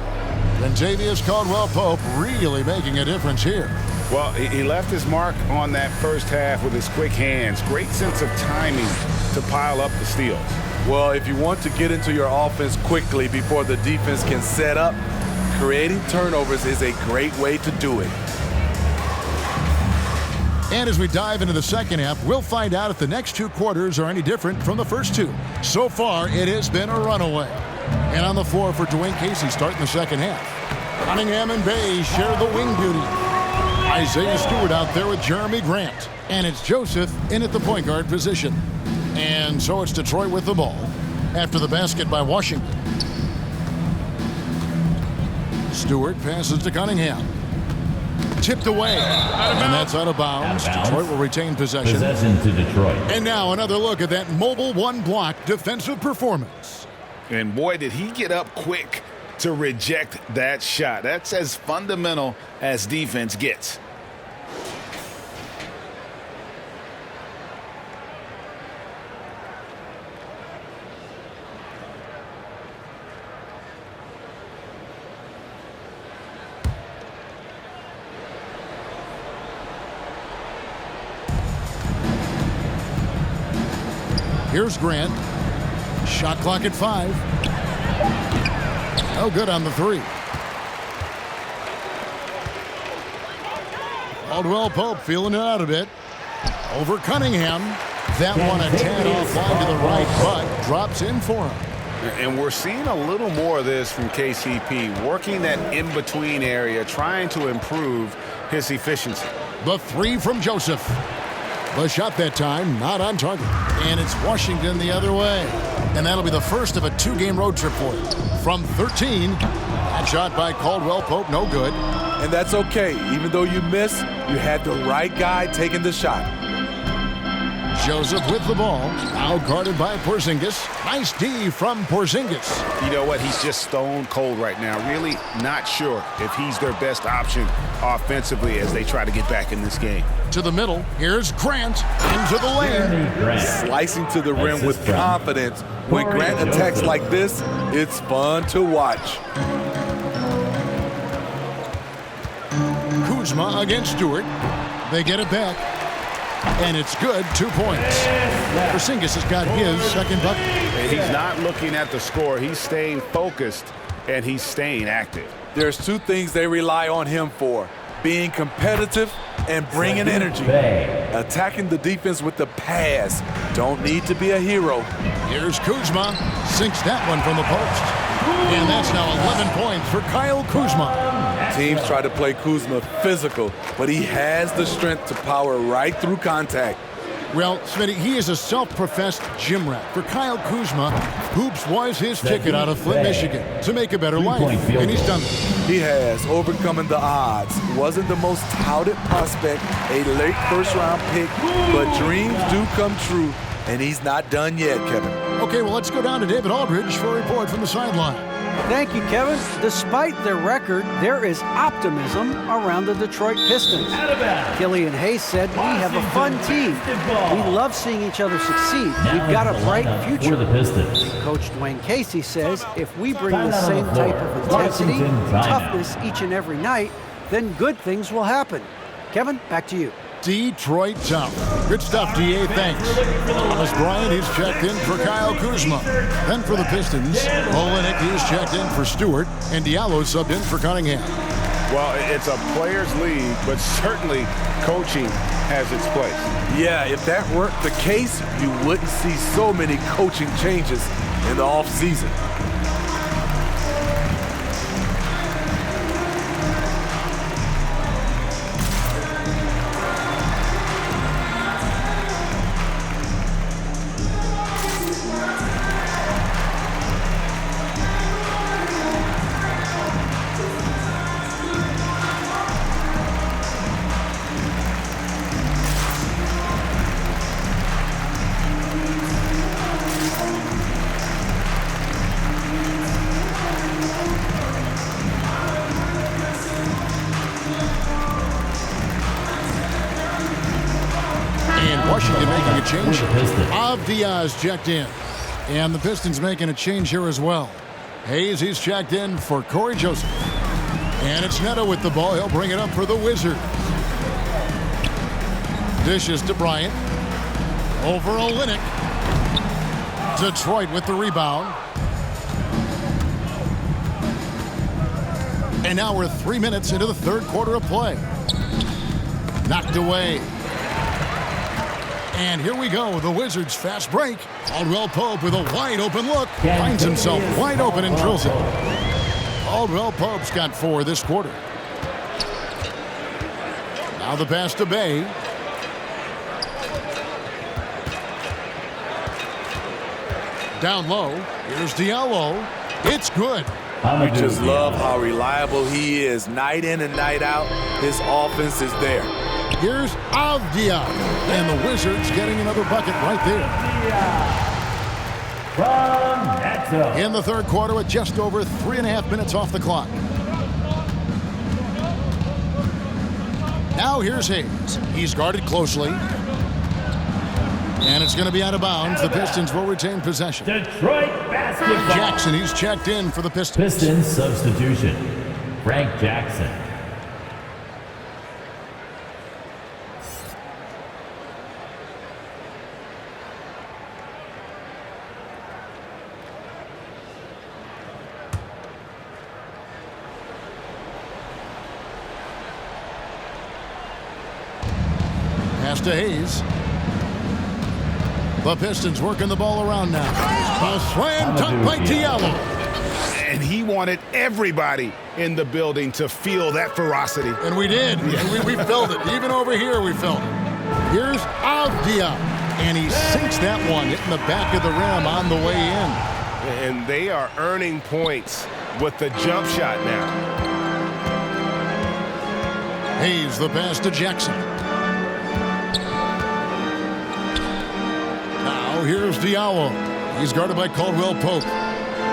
S2: Kentavious Caldwell-Pope really making a difference here.
S5: Well, he left his mark on that first half with his quick hands. Great sense of timing to pile up the steals.
S6: Well, if you want to get into your offense quickly before the defense can set up, creating turnovers is a great way to do it.
S2: And as we dive into the second half, we'll find out if the next 2 quarters are any different from the first 2. So far, it has been a runaway. And on the floor for Dwayne Casey starting the second half. Cunningham and Bay share the wing duty. Isaiah Stewart out there with Jeremy Grant. And it's Joseph in at the point guard position. And so it's Detroit with the ball after the basket by Washington. Stewart passes to Cunningham. Tipped away. And that's out of bounds. Detroit will retain possession.
S7: Possession to Detroit.
S2: And now another look at that mobile one-block defensive performance.
S5: And boy, did he get up quick to reject that shot. That's as fundamental as defense gets.
S2: Here's Grant. Shot clock at 5. No good on the 3. Caldwell-Pope feeling it out a bit. Over Cunningham. That one a tad offline to the right, but drops in for him.
S5: And we're seeing a little more of this from KCP, working that in-between area, trying to improve his efficiency.
S2: The 3 from Joseph. The shot that time, not on target. And it's Washington the other way. And that'll be the first of a 2-game road trip for him. From 13, that shot by Caldwell-Pope, no good.
S6: And that's okay. Even though you miss, you had the right guy taking the shot.
S2: Joseph with the ball, now guarded by Porzingis. Nice D from Porzingis.
S5: You know what? He's just stone cold right now. Really not sure if he's their best option offensively as they try to get back in this game.
S2: To the middle, here's Grant into the lane.
S6: Slicing to the rim with confidence. When Grant attacks like this, it's fun to watch.
S2: Kuzma against Stewart. They get it back. And it's good, 2 points. Porzingis has got his second bucket.
S5: He's not looking at the score. He's staying focused, and he's staying active.
S6: There's 2 things they rely on him for: being competitive and bringing energy. Attacking the defense with the pass. Don't need to be a hero.
S2: Here's Kuzma. Sinks that one from the post. And that's now 11 points for Kyle Kuzma.
S6: Teams try to play Kuzma physical, but he has the strength to power right through contact.
S2: Well, Smitty, he is a self-professed gym rat. For Kyle Kuzma, hoops was his ticket out of Flint, Michigan to make a better life, and he's done it.
S6: He has, overcoming the odds. Wasn't the most touted prospect, a late first-round pick, but dreams do come true, and he's not done yet, Kevin.
S2: Okay, well, let's go down to David Aldridge for a report from the sideline.
S4: Thank you, Kevin. Despite their record, there is optimism around the Detroit Pistons. Killian Hayes said, "We have a fun team. We love seeing each other succeed. We've got a bright future." Coach Dwayne Casey says, "If we bring the same type of intensity, toughness each and every night, then good things will happen." Kevin, back to you.
S2: Detroit tough. Good stuff, DA. Thanks. Thomas Bryant, he's checked in for Kyle Kuzma. Then for the Pistons, Olenek, he's checked in for Stewart, and Diallo subbed in for Cunningham.
S5: Well, it's a players' league, but certainly coaching has its place.
S6: Yeah, if that weren't the case, you wouldn't see so many coaching changes in the offseason.
S2: Washington making a change. Diaz checked in. And the Pistons making a change here as well. Hayes, he's checked in for Corey Joseph. And it's Neto with the ball. He'll bring it up for the Wizards. Dishes to Bryant. Over Olenek. Detroit with the rebound. And now we're 3 minutes into the third quarter of play. Knocked away. And here we go, the Wizards' fast break. Caldwell-Pope with a wide open look. Finds himself wide open and drills it. Caldwell-Pope's got 4 this quarter. Now the pass to Bay. Down low, here's Diallo. It's good.
S6: We just love how reliable he is. Night in and night out, his offense is there.
S2: Here's Avdia, and the Wizards getting another bucket right there. In the third quarter with just over 3.5 minutes off the clock. Now here's Hayes. He's guarded closely. And it's going to be out of bounds. The Pistons will retain possession.
S7: Detroit basketball.
S2: Jackson, he's checked in for the Pistons.
S7: Pistons substitution. Frank Jackson.
S2: Pass to Hayes. The Pistons working the ball around now. A slam dunk by Diallo.
S5: And he wanted everybody in the building to feel that ferocity.
S2: And we did. Yeah. We felt it. Even over here, we felt it. Here's Avdia. And he sinks that one, hitting the back of the rim on the way in.
S9: And they are earning points with the jump shot now.
S2: Hayes, the pass to Jackson. Now here's Diallo. He's guarded by Caldwell-Pope.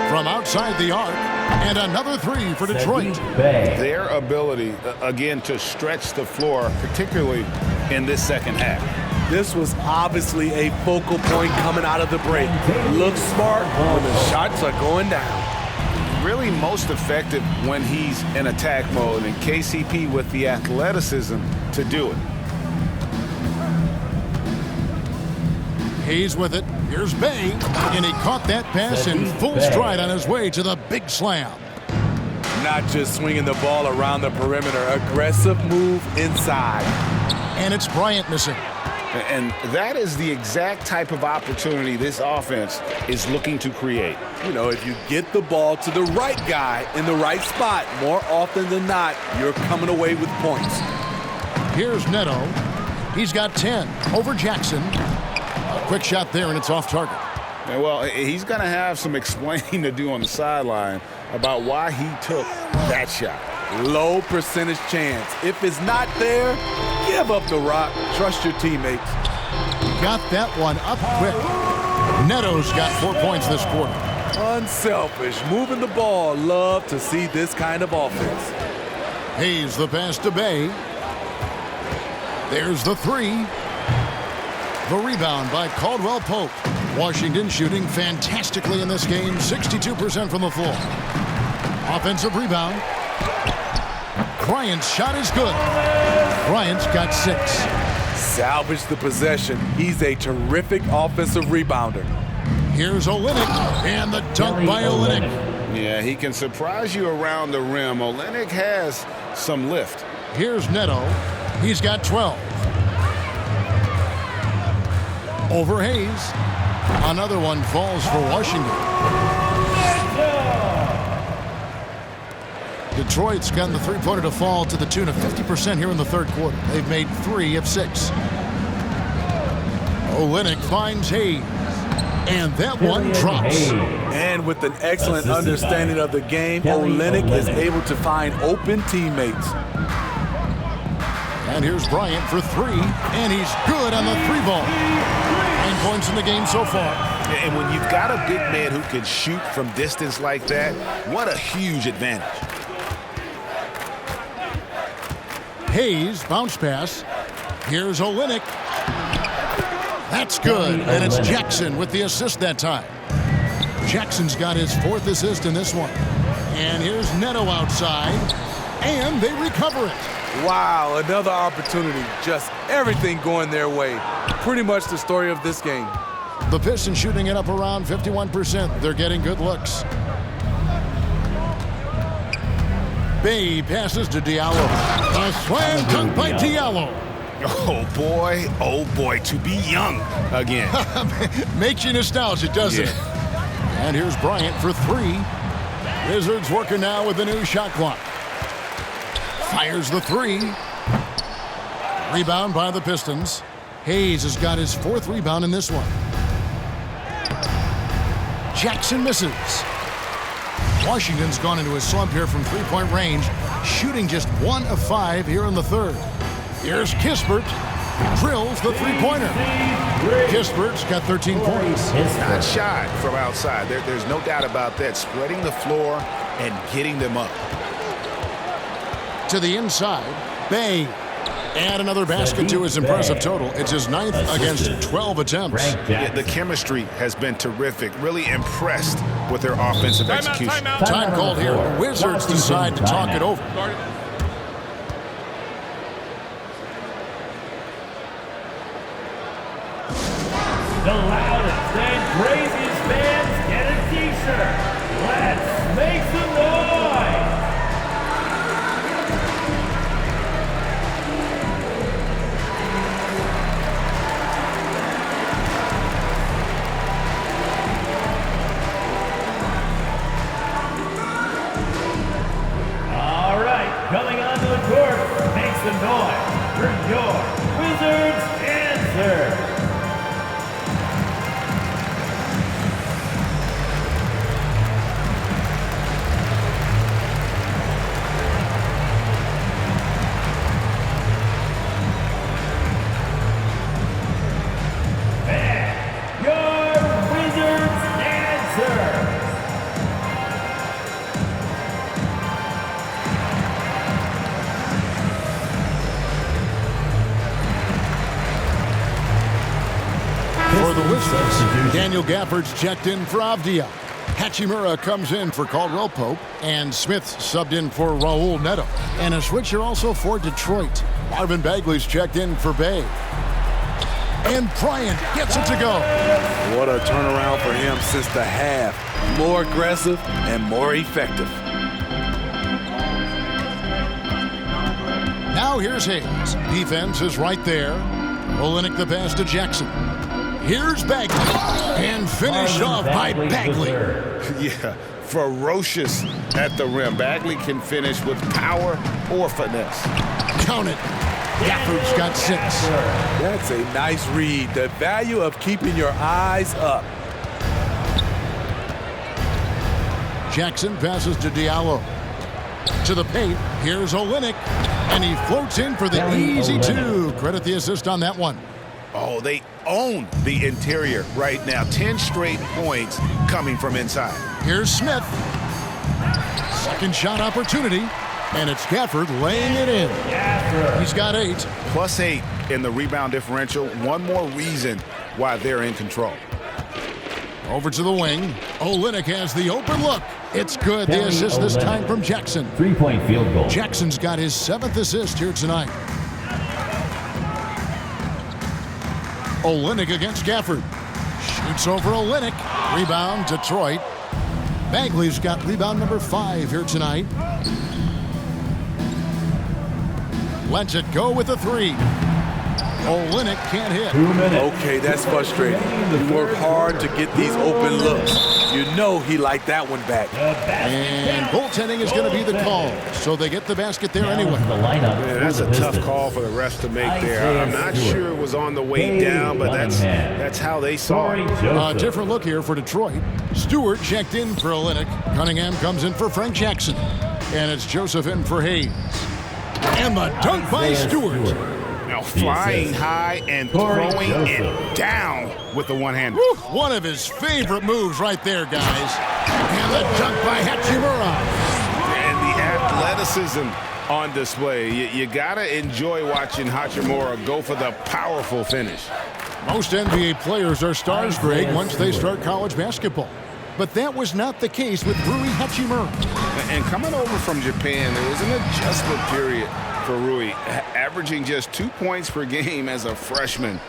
S2: From outside the arc, and another three for Detroit.
S5: Their ability, again, to stretch the floor, particularly in this second half.
S6: This was obviously a focal point coming out of the break. Looks smart when the shots are going down.
S5: Really most effective when he's in attack mode, and KCP with the athleticism to do it.
S2: Hayes with it. Here's Bay, and he caught that pass in full stride on his way to the big slam.
S6: Not just swinging the ball around the perimeter, aggressive move inside.
S2: And it's Bryant missing.
S5: And that is the exact type of opportunity this offense is looking to create.
S6: You know, if you get the ball to the right guy in the right spot, more often than not, you're coming away with points.
S2: Here's Neto. He's got 10 over Jackson. A quick shot there, and it's off target.
S5: And well, he's going to have some explaining to do on the sideline about why he took that shot.
S6: Low percentage chance. If it's not there, give up the rock. Trust your teammates.
S2: Got that one up quick. Neto's got 4 points this quarter.
S6: Unselfish, moving the ball. Love to see this kind of offense.
S2: Hayes, the pass to Bay. There's the three. The rebound by Caldwell-Pope. Washington shooting fantastically in this game, 62% from the floor. Offensive rebound. Bryant's shot is good. Bryant's got 6.
S6: Salvage the possession. He's a terrific offensive rebounder.
S2: Here's Olynyk, and the dunk by Olynyk.
S5: Yeah, he can surprise you around the rim. Olynyk has some lift.
S2: Here's Neto. He's got 12. Over Hayes. Another one falls for Washington. Detroit's gotten the three-pointer to fall to the tune of 50% here in the third quarter. They've made 3 of 6. Olynyk finds Hayes. And that one drops.
S6: And with an excellent understanding of the game, Olynyk is able to find open teammates.
S2: And here's Bryant for 3, and he's good on the 3-ball. 9 points in the game so far.
S5: And when you've got a big man who can shoot from distance like that, what a huge advantage.
S2: Hayes, bounce pass. Here's Olynyk. That's good, and it's Jackson with the assist that time. Jackson's got his 4th assist in this one. And here's Neto outside, and they recover it.
S6: Wow, another opportunity. Just everything going their way. Pretty much the story of this game.
S2: The Pistons shooting it up around 51%. They're getting good looks. Bay passes to Diallo. A slam dunk by Diallo.
S5: Oh boy, to be young again.
S2: Makes you nostalgic, doesn't it? And here's Bryant for 3. Wizards working now with the new shot clock. Fires the 3. Rebound by the Pistons. Hayes has got his 4th rebound in this one. Jackson misses. Washington's gone into a slump here from three-point range, shooting just 1 of 5 here in the third. Here's Kispert. Drills the three-pointer. Kispert's got 13 points.
S5: Not shot from outside. There's no doubt about that. Spreading the floor and getting them up.
S2: To the inside, Bay. Add another basket to his impressive total. It's his 9th against 12 attempts.
S5: Yeah, the chemistry has been terrific. Really impressed with their offensive execution.
S2: Time called here. Wizards decide to talk it over.
S7: The loudest and craziest fans get a t-shirt. Let's make some noise.
S2: For the Wizards,
S7: substitution.
S2: Daniel Gafford's checked in for Avdia. Hachimura comes in for Caldwell-Pope, and Smith subbed in for Raul Neto. And a switcher also for Detroit. Marvin Bagley's checked in for Bay. And Bryant gets it to go.
S6: What a turnaround for him since the half. More aggressive and more effective.
S2: Now here's Hayes. Defense is right there. Olenek the pass to Jackson. Here's Bagley. And finished off by Bagley.
S5: Yeah, ferocious at the rim. Bagley can finish with power or finesse.
S2: Count it. Gafford's got 6.
S6: That's a nice read. The value of keeping your eyes up.
S2: Jackson passes to Diallo. To the paint. Here's Olenek. And he floats in for the easy 2. Credit the assist on that one.
S5: Oh, they own the interior right now. 10 straight points coming from inside.
S2: Here's Smith. Second shot opportunity. And it's Gafford laying it in. He's got 8.
S5: +8 in the rebound differential. One more reason why they're in control.
S2: Over to the wing. Olenek has the open look. It's good. The assist this time from Jackson.
S7: 3-point field goal.
S2: Jackson's got his 7th assist here tonight. Olenek against Gafford. Shoots over Olenek. Rebound, Detroit. Bagley's got rebound number 5 here tonight. Lets it go with a 3. Olenek can't hit.
S7: 2 minutes.
S6: Okay, that's frustrating. You work hard to get these open looks. You know he liked that one back.
S2: And goaltending is going to be the call. So they get the basket there anyway.
S7: The lineup
S9: Man, that's a tough call for the refs to make there. I'm not sure it was on the way down, but that's how they saw it.
S2: A different look here for Detroit. Stewart checked in for Olenek. Cunningham comes in for Frank Jackson. And it's Joseph in for Hayes. And the dunk by Stewart.
S5: Now flying high and throwing it down with the one hand.
S2: One of his favorite moves right there, guys. And the dunk by Hachimura.
S5: And the athleticism on display. You gotta enjoy watching Hachimura go for the powerful finish.
S2: Most NBA players are stars, Greg, once they start college basketball. But that was not the case with Rui Hachimura.
S5: And coming over from Japan, there was an adjustment period for Rui, averaging just 2 points per game as a freshman.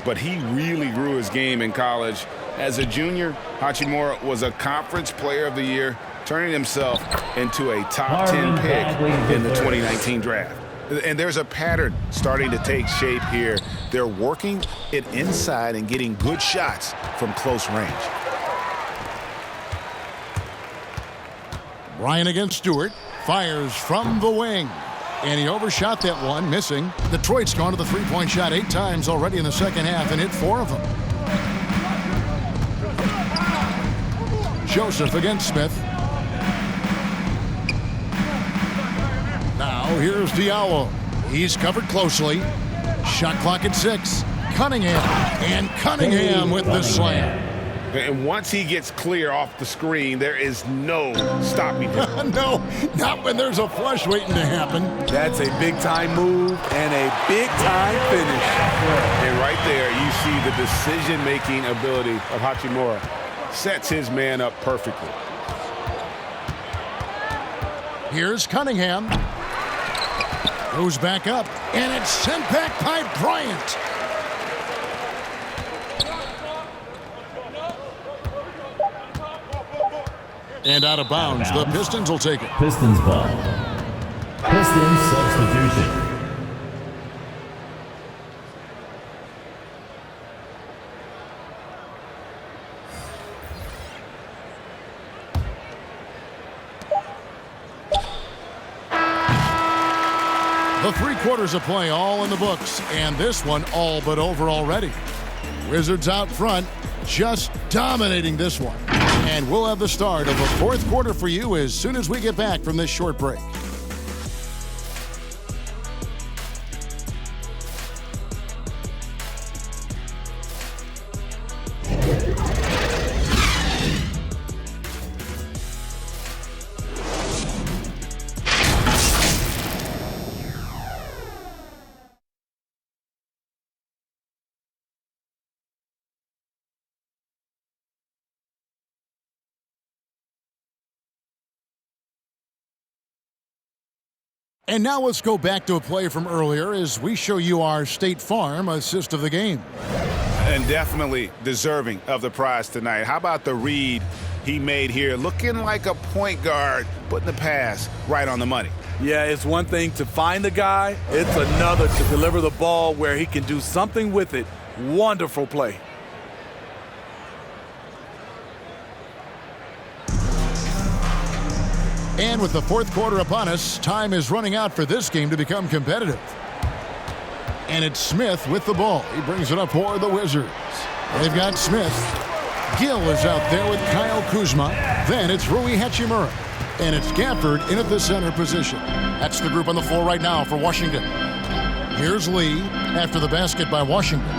S5: But he really grew his game in college. As a junior, Hachimura was a Conference Player of the Year, turning himself into a top 10 pick in the 2019 draft. And there's a pattern starting to take shape here. They're working it inside and getting good shots from close range.
S2: Ryan against Stewart. Fires from the wing. And he overshot that one, missing. Detroit's gone to the three-point shot 8 times already in the second half and hit 4 of them. Joseph against Smith. Now here's Diallo. He's covered closely. Shot clock at 6. Cunningham. And Cunningham with the slam.
S5: And once he gets clear off the screen, there is no stopping him.
S2: No, not when there's a flush waiting to happen.
S6: That's a big-time move and a big-time finish.
S5: And right there, you see the decision-making ability of Hachimura. Sets his man up perfectly.
S2: Here's Cunningham. Goes back up, and it's sent back by Bryant. And out of bounds. The Pistons will take it.
S7: Pistons ball. Pistons substitution.
S2: The 3 quarters of play all in the books, and this one all but over already. Wizards out front, just dominating this one. And we'll have the start of the 4th quarter for you as soon as we get back from this short break. And now let's go back to a play from earlier as we show you our State Farm assist of the game.
S5: And definitely deserving of the prize tonight. How about the read he made here? Looking like a point guard, putting the pass right on the money.
S6: Yeah, it's one thing to find the guy. It's another to deliver the ball where he can do something with it. Wonderful play.
S2: And with the fourth quarter upon us, time is running out for this game to become competitive. And it's Smith with the ball. He brings it up for the Wizards. They've got Smith. Gill is out there with Kyle Kuzma. Then it's Rui Hachimura. And it's Gafford in at the center position. That's the group on the floor right now for Washington. Here's Lee after the basket by Washington.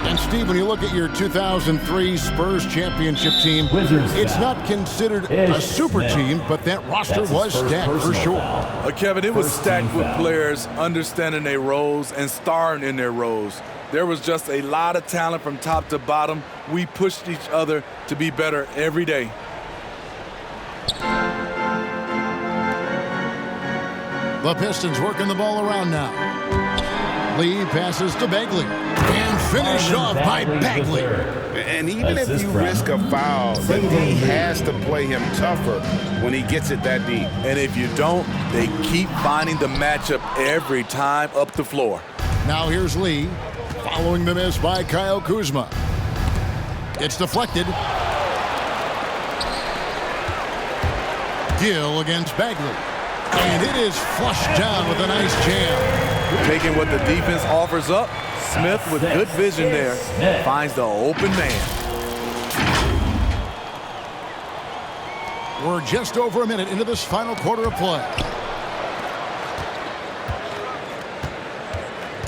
S2: And Steve, when you look at your 2003 Spurs championship team, it's not considered a super team, but that roster was stacked for sure.
S6: Kevin, it was stacked with players understanding their roles and starring in their roles. There was just a lot of talent from top to bottom. We pushed each other to be better every day.
S2: The Pistons working the ball around now. Lee passes to Bagley. And finished off by Bagley.
S5: And even if you risk a foul, the D has to play him tougher when he gets it that deep.
S6: And if you don't, they keep finding the matchup every time up the floor.
S2: Now here's Lee, following the miss by Kyle Kuzma. It's deflected. Gill against Bagley. And it is flushed down with a nice jam.
S6: Taking what the defense offers up, Smith with good vision there finds the open man.
S2: We're just over a minute into this final quarter of play.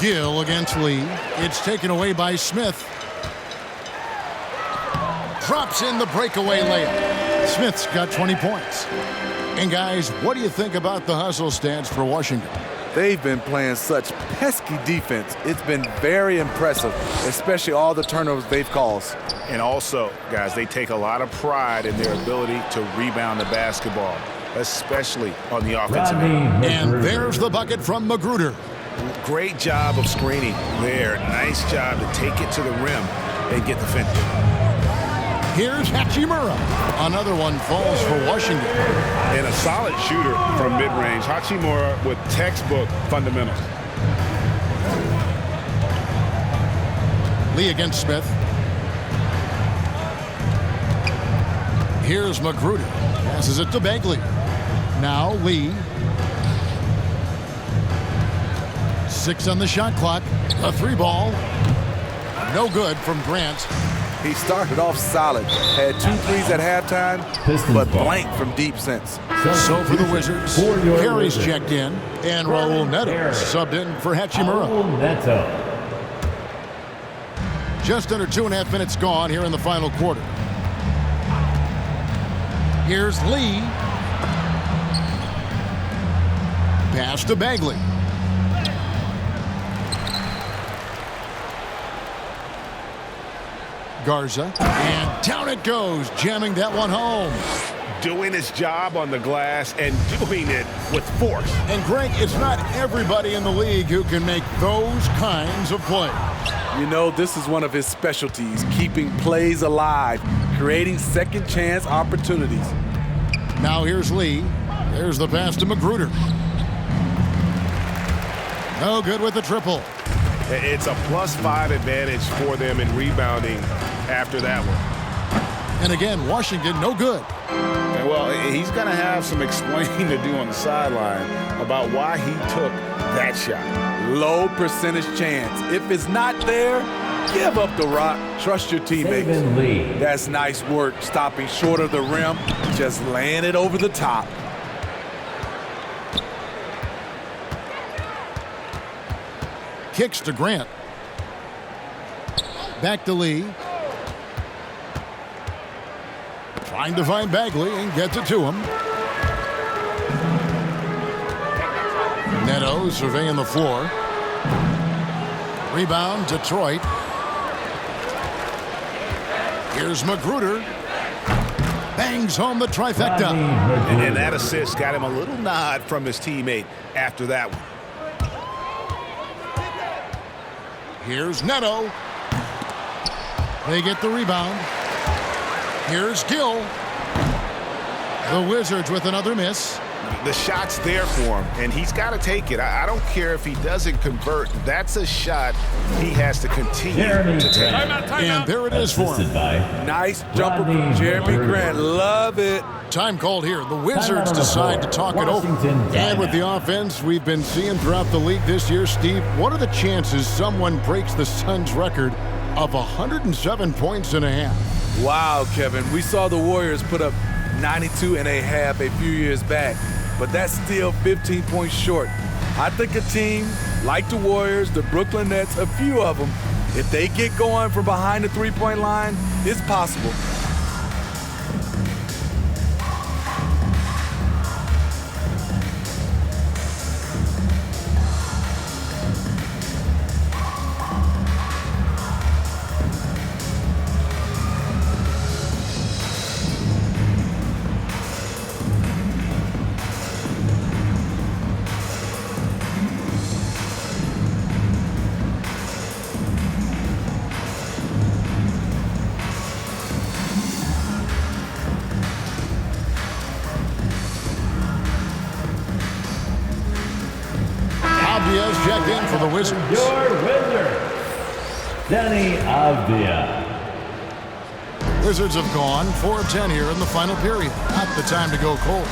S2: Gill against Lee. It's taken away by Smith. Drops in the breakaway layup. Smith's got 20 points. And guys, what do you think about the hustle stats for Washington?
S6: They've been playing such pesky defense. It's been very impressive, especially all the turnovers they've caused.
S5: And also, guys, they take a lot of pride in their ability to rebound the basketball, especially on the offensive end.
S2: And there's the bucket from Magruder.
S5: Great job of screening there. Nice job to take it to the rim and get the finish.
S2: Here's Hachimura. Another one falls for Washington.
S5: And a solid shooter from mid-range. Hachimura with textbook fundamentals.
S2: Lee against Smith. Here's Magruder. Passes it to Bagley. Now Lee. 6 on the shot clock. A 3-ball. No good from Grant.
S6: He started off solid, had 2 threes at halftime, but blank from deep since.
S2: So for the Wizards, Carey's checked in, and Raul Neto subbed in for Hachimura. Just under 2.5 minutes gone here in the final quarter. Here's Lee. Pass to Bagley. Garza, and down it goes, jamming that one home.
S5: Doing his job on the glass and doing it with force.
S2: And Greg, it's not everybody in the league who can make those kinds of plays.
S6: You know, this is one of his specialties, keeping plays alive, creating second chance opportunities.
S2: Now here's Lee. There's the pass to Magruder. No good with the triple.
S5: It's a +5 advantage for them in rebounding after that one.
S2: And again, Washington, no good.
S5: And well, he's going to have some explaining to do on the sideline about why he took that shot.
S6: Low percentage chance. If it's not there, give up the rock. Trust your teammates. That's nice work, stopping short of the rim, just laying it over the top.
S2: Kicks to Grant. Back to Lee. Trying to find Bagley and gets it to him. Neto surveying the floor. Rebound, Detroit. Here's Magruder. bangs home the trifecta.
S5: And that assist got him a little nod from his teammate after that one.
S2: Here's Neto. They get the rebound. Here's Gill. The Wizards with another miss.
S5: The shot's there for him, and he's got to take it. I don't care if he doesn't convert. That's a shot he has to continue to take.
S2: And there it is for him.
S6: Nice jumper from Jeremy Grant. Love it.
S2: Time called here. The Wizards decide to talk it over. And with the offense we've been seeing throughout the league this year, Steve, what are the chances someone breaks the Suns' record of 107 points and a half?
S6: Wow, Kevin. We saw the Warriors put up 92 and a half a few years back, but that's still 15 points short. I think a team like the Warriors, the Brooklyn Nets, a few of them, if they get going from behind the three-point line, it's possible.
S2: Avdia's checked in for the Wizards.
S7: Your Wizards, Danny Avdia.
S2: Wizards have gone 4 of 10 here in the final period. Not the time to go cold.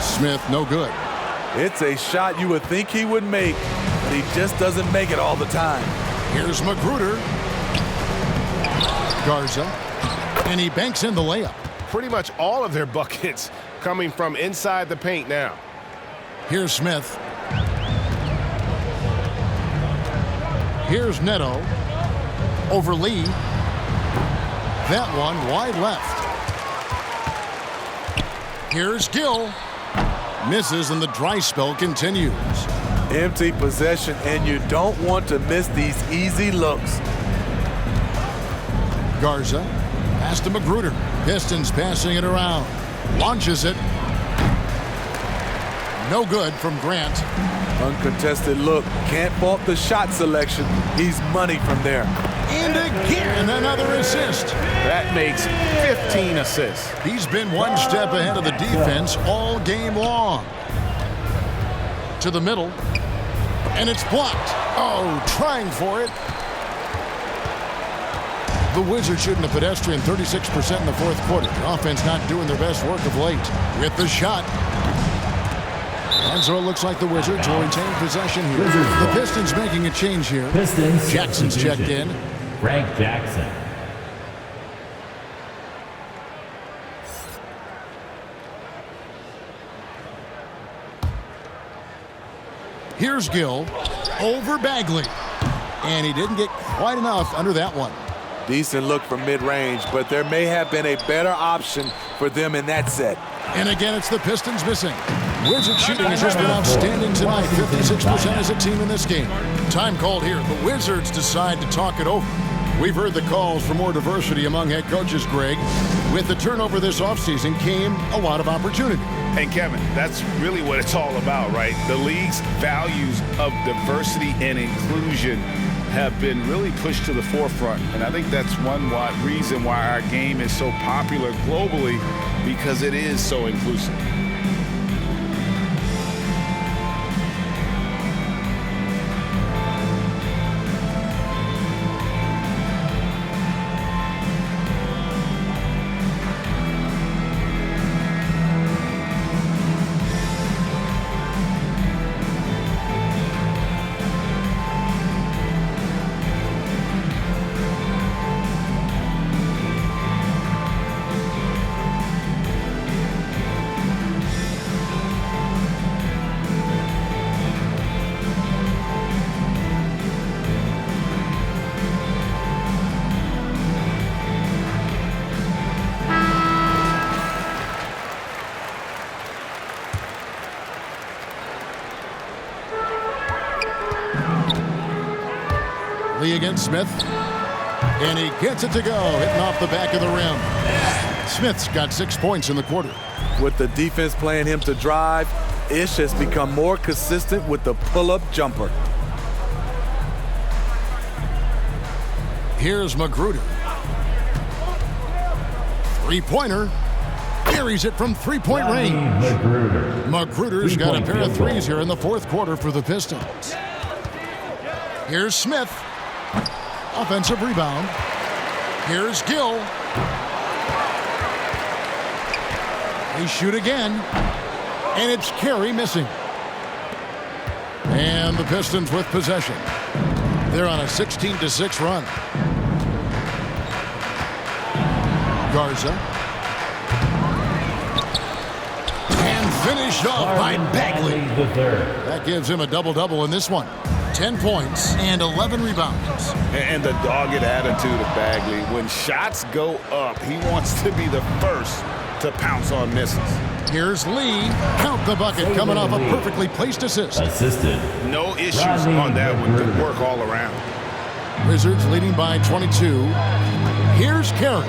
S2: Smith, no good.
S6: It's a shot you would think he would make, but he just doesn't make it all the time.
S2: Here's Magruder. Garza. And he banks in the layup.
S9: Pretty much all of their buckets coming from inside the paint now.
S2: Here's Smith. Here's Neto. Over Lee. That one wide left. Here's Gill. Misses and the dry spell continues.
S6: Empty possession, and you don't want to miss these easy looks.
S2: Garza. Pass to Magruder. Pistons passing it around. Launches it. No good from Grant.
S6: Uncontested look. Can't fault the shot selection. He's money from there.
S2: And again, another assist.
S9: That makes 15 assists.
S2: He's been one step ahead of the defense all game long. To the middle. And it's blocked. Oh, trying for it. The Wizards shooting a pedestrian 36% in the fourth quarter. The offense not doing their best work of late. With the shot. And so it looks like the Wizards will retain possession here. The Pistons making a change here.
S7: Pistons
S2: Jackson's checked in.
S7: Frank Jackson.
S2: Here's Gill. Over Bagley. And he didn't get quite enough under that one.
S6: Decent look from mid-range, but there may have been a better option for them in that set.
S2: And again, it's the Pistons missing. Wizards shooting has just been outstanding tonight. 56% as a team in this game. Time called here. The Wizards decide to talk it over. We've heard the calls for more diversity among head coaches, Greg. With the turnover this offseason came a lot of opportunity.
S5: And Kevin, that's really what it's all about, right? The league's values of diversity and inclusion have been really pushed to the forefront. And I think that's one reason why our game is so popular globally, because it is so inclusive. Lee against Smith. And he gets it to go, hitting off the back of the rim.
S2: Smith's got 6 points in the quarter.
S6: With the defense playing him to drive, Ish has become more consistent with the pull-up jumper.
S2: Here's Magruder. Three-pointer. Buries it from three-point range. Magruder's got a pair of threes here in the fourth quarter for the Pistons. Here's Smith. Offensive rebound. Here's Gill. They shoot again. And it's Carey missing. And the Pistons with possession. They're on a 16-6 run. Garza. And finished off by Bagley. That gives him a double-double in this one. 10 points and 11 rebounds.
S5: And the dogged attitude of Bagley. When shots go up, he wants to be the first to pounce on misses.
S2: Here's Lee. Count the bucket coming off a perfectly placed assist.
S5: No issues on that one. Good work all around.
S2: Wizards leading by 22. Here's Carey.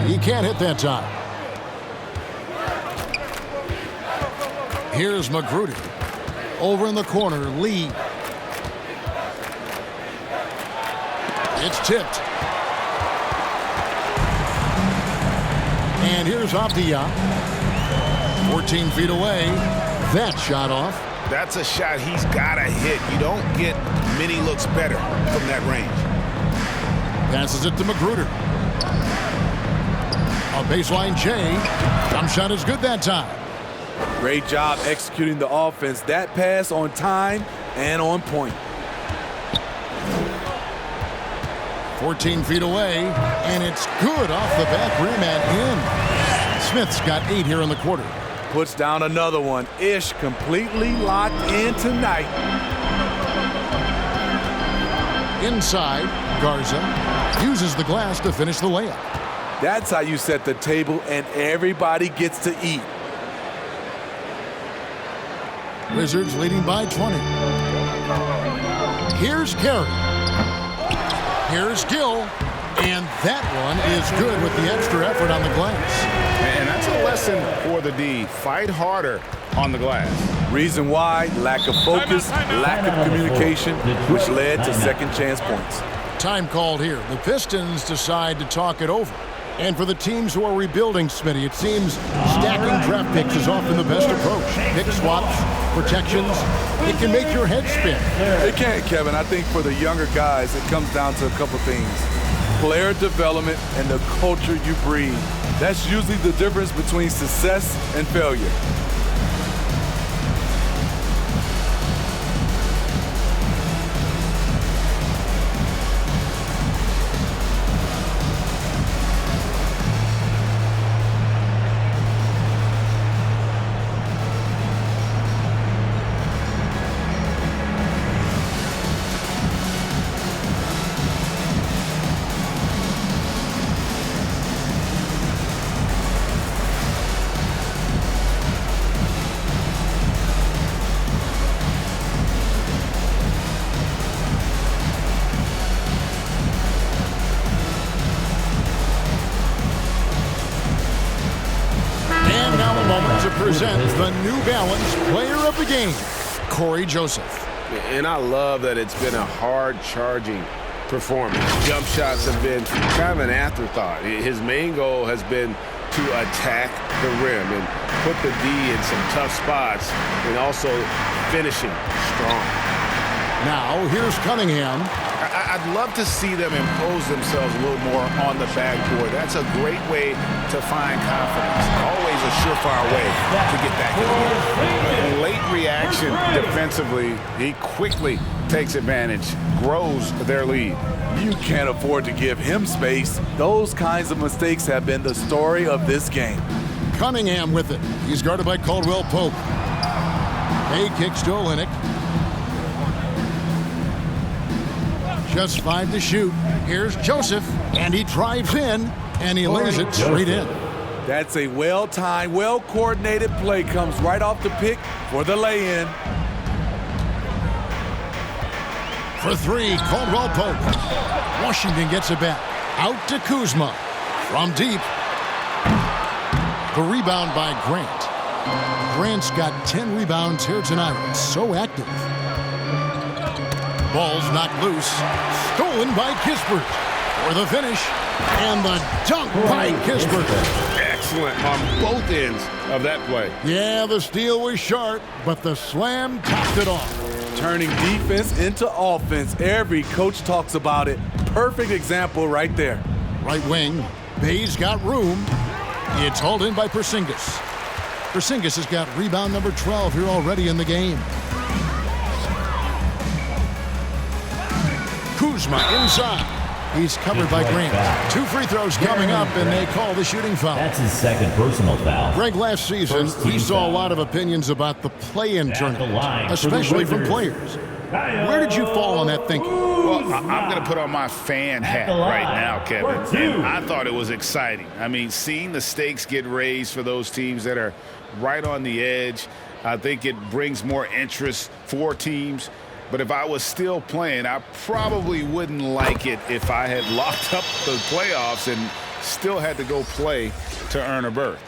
S2: He can't hit that time. Here's Magruder. Over in the corner, Lee. It's tipped. And here's Abdia. 14 feet away. That shot off.
S5: That's a shot he's got to hit. You don't get many looks better from that range.
S2: Passes it to Magruder. A baseline J. Jump shot is good that time.
S6: Great job executing the offense. That pass on time and on point.
S2: 14 feet away, and it's good off the back rim and in. Smith's got 8 here in the quarter.
S6: Puts down another one. Ish completely locked in tonight.
S2: Inside, Garza uses the glass to finish the layup.
S6: That's how you set the table and everybody gets to eat.
S2: Wizards leading by 20. Here's Carey. Here's Gill. And that one is good with the extra effort on the glass.
S5: And that's a lesson for the D. Fight harder on the glass.
S6: Reason why? Lack of focus, lack of communication, which led to second chance points.
S2: Time called here. The Pistons decide to talk it over. And for the teams who are rebuilding, Smitty, it seems stacking draft picks is often the best approach. Pick swaps, protections, it can make your head spin.
S6: It can, Kevin. I think for the younger guys, it comes down to a couple things. Player development and the culture you breed. That's usually the difference between success and failure.
S2: Present the New Balance Player of the Game, Corey Joseph.
S9: And I love that it's been a hard-charging performance. Jump shots have been kind of an afterthought. His main goal has been to attack the rim and put the D in some tough spots and also finishing strong.
S2: Now, here's Cunningham.
S5: I'd love to see them impose themselves a little more on the backboard. That's a great way to find confidence. Always a surefire way to get back in the game. Late reaction defensively, he quickly takes advantage, grows their lead.
S6: You can't afford to give him space. Those kinds of mistakes have been the story of this game.
S2: Cunningham with it. He's guarded by Caldwell-Pope. He kicks to Olynyk. Just 5 to shoot. Here's Joseph, and he drives in, and he lays it straight in.
S6: That's a well-timed, well-coordinated play. Comes right off the pick for the lay-in.
S2: For 3, Caldwell-Pope. Washington gets it back. Out to Kuzma. From deep, The rebound by Grant. Grant's got 10 rebounds here tonight. So active. Ball's knocked loose. Stolen by Kispert. For the finish. And the dunk by Kispert.
S9: Excellent on both ends of that play.
S2: Yeah, the steal was sharp, but the slam topped it off.
S6: Turning defense into offense. Every coach talks about it. Perfect example right there.
S2: Right wing. Bay's got room. It's hauled in by Porzingis. Porzingis has got rebound number 12 here already in the game. Kuzma inside. He's covered by Grant. 2 free throws coming up, and they call the shooting foul.
S7: That's his second personal foul.
S2: Greg, last season, we saw a lot of opinions about the play-in tournament, especially from players. Where did you fall on that thinking?
S5: Well, I'm going to put on my fan hat right now, Kevin. And I thought it was exciting. I mean, seeing the stakes get raised for those teams that are right on the edge, I think it brings more interest for teams. But if I was still playing, I probably wouldn't like it if I had locked up the playoffs and still had to go play to earn a berth.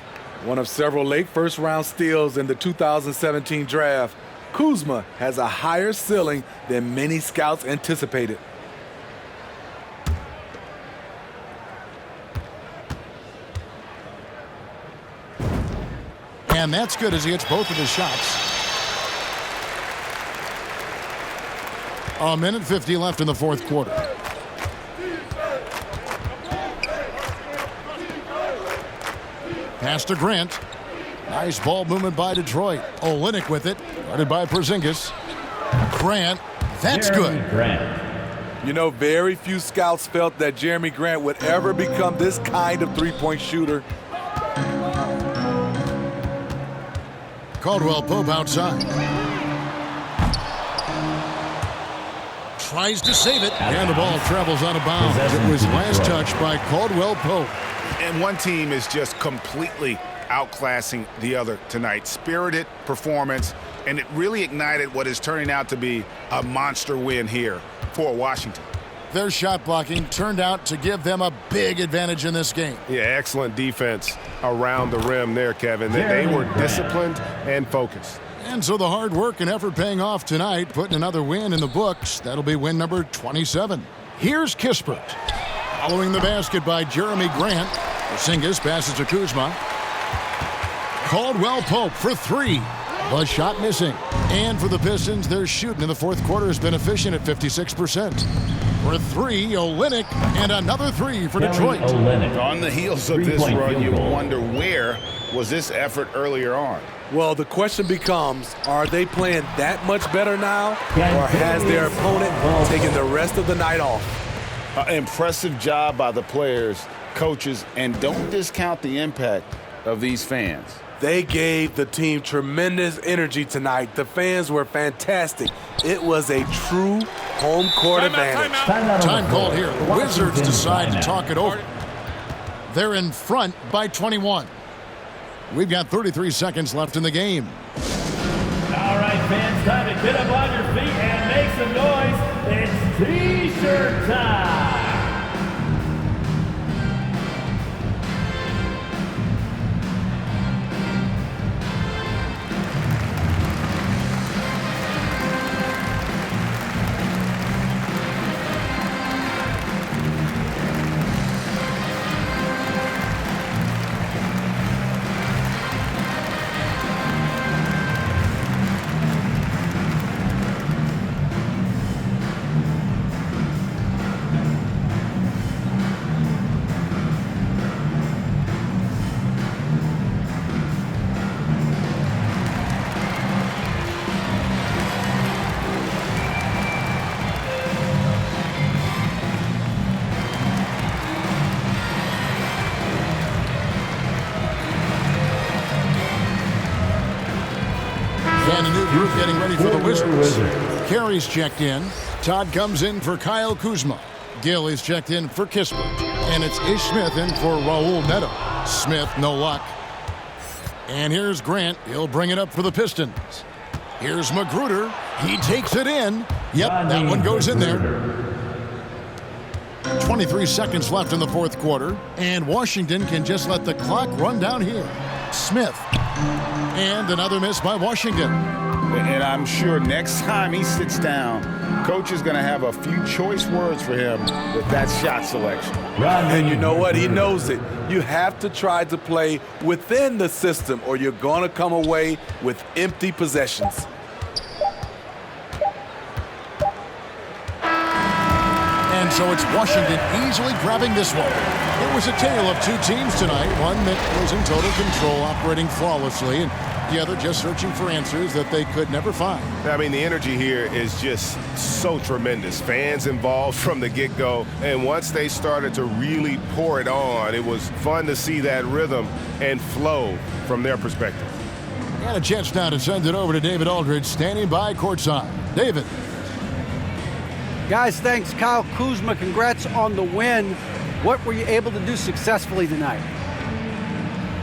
S6: One of several late first-round steals in the 2017 draft, Kuzma has a higher ceiling than many scouts anticipated.
S2: And that's good as he hits both of his shots. A minute 50 left in the fourth quarter. Pass to Grant. Nice ball movement by Detroit. Olynyk with it. Guarded by Porzingis. Grant. That's good.
S7: Grant.
S6: You know, very few scouts felt that Jeremy Grant would ever become this kind of three-point shooter.
S2: Caldwell-Pope outside. Tries to save it. And the ball travels out of bounds. It was last touched by Caldwell-Pope.
S5: And one team is just completely outclassing the other tonight. Spirited performance, and it really ignited what is turning out to be a monster win here for Washington.
S2: Their shot blocking turned out to give them a big advantage in this game.
S9: Yeah, excellent defense around the rim there, Kevin. They were disciplined and focused.
S2: And so the hard work and effort paying off tonight, putting another win in the books. That'll be win number 27. Here's Kispert. Following the basket by Jeremy Grant. Porzingis passes to Kuzma. Caldwell-Pope for 3. The shot missing. And for the Pistons, their shooting in the fourth quarter has been efficient at 56%. For 3, Olynyk, and another 3 for Detroit.
S5: On the heels of this run, you wonder where was this effort earlier on?
S6: Well, the question becomes, are they playing that much better now, or has their opponent taken the rest of the night off?
S5: Impressive job by the players, coaches, and don't discount the impact of these fans.
S6: They gave the team tremendous energy tonight. The fans were fantastic. It was a true home court advantage.
S2: Time called here. The Wizards decide to talk it over. They're in front by 21. We've got 33 seconds left in the game.
S7: All right, fans, time to get up on your feet and make some noise. It's T-shirt time.
S2: And a new group getting ready for the Wizards. Carey's checked in. Todd comes in for Kyle Kuzma. Gill is checked in for Kispert. And it's Ish Smith in for Raul Neto. Smith, no luck. And here's Grant. He'll bring it up for the Pistons. Here's Magruder. He takes it in. Yep, that one goes in there. 23 seconds left in the fourth quarter. And Washington can just let the clock run down here. Smith. And another miss by Washington.
S5: And I'm sure next time he sits down, coach is going to have a few choice words for him with that shot selection.
S6: And you know what? He knows it. You have to try to play within the system or you're going to come away with empty possessions.
S2: And so it's Washington easily grabbing this one. It was a tale of two teams tonight, one that was in total control, operating flawlessly, and the other just searching for answers that they could never find.
S9: I mean, the energy here is just so tremendous. Fans involved from the get-go, and once they started to really pour it on, it was fun to see that rhythm and flow from their perspective.
S2: And a chance now to send it over to David Aldridge, standing by courtside. David.
S4: Guys, thanks. Kyle Kuzma, congrats on the win. What were you able to do successfully tonight?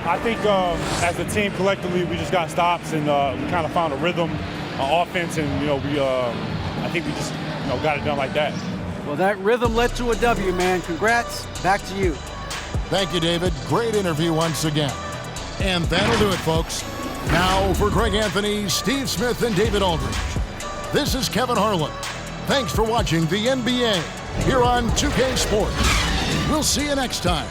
S15: I think as a team collectively, we just got stops and we kind of found a rhythm on offense, and I think we just got it done like that.
S4: Well, that rhythm led to a W, man. Congrats. Back to you.
S2: Thank you, David. Great interview once again. And that'll do it, folks. Now for Greg Anthony, Steve Smith, and David Aldridge. This is Kevin Harlan. Thanks for watching the NBA here on 2K Sports. We'll see you next time.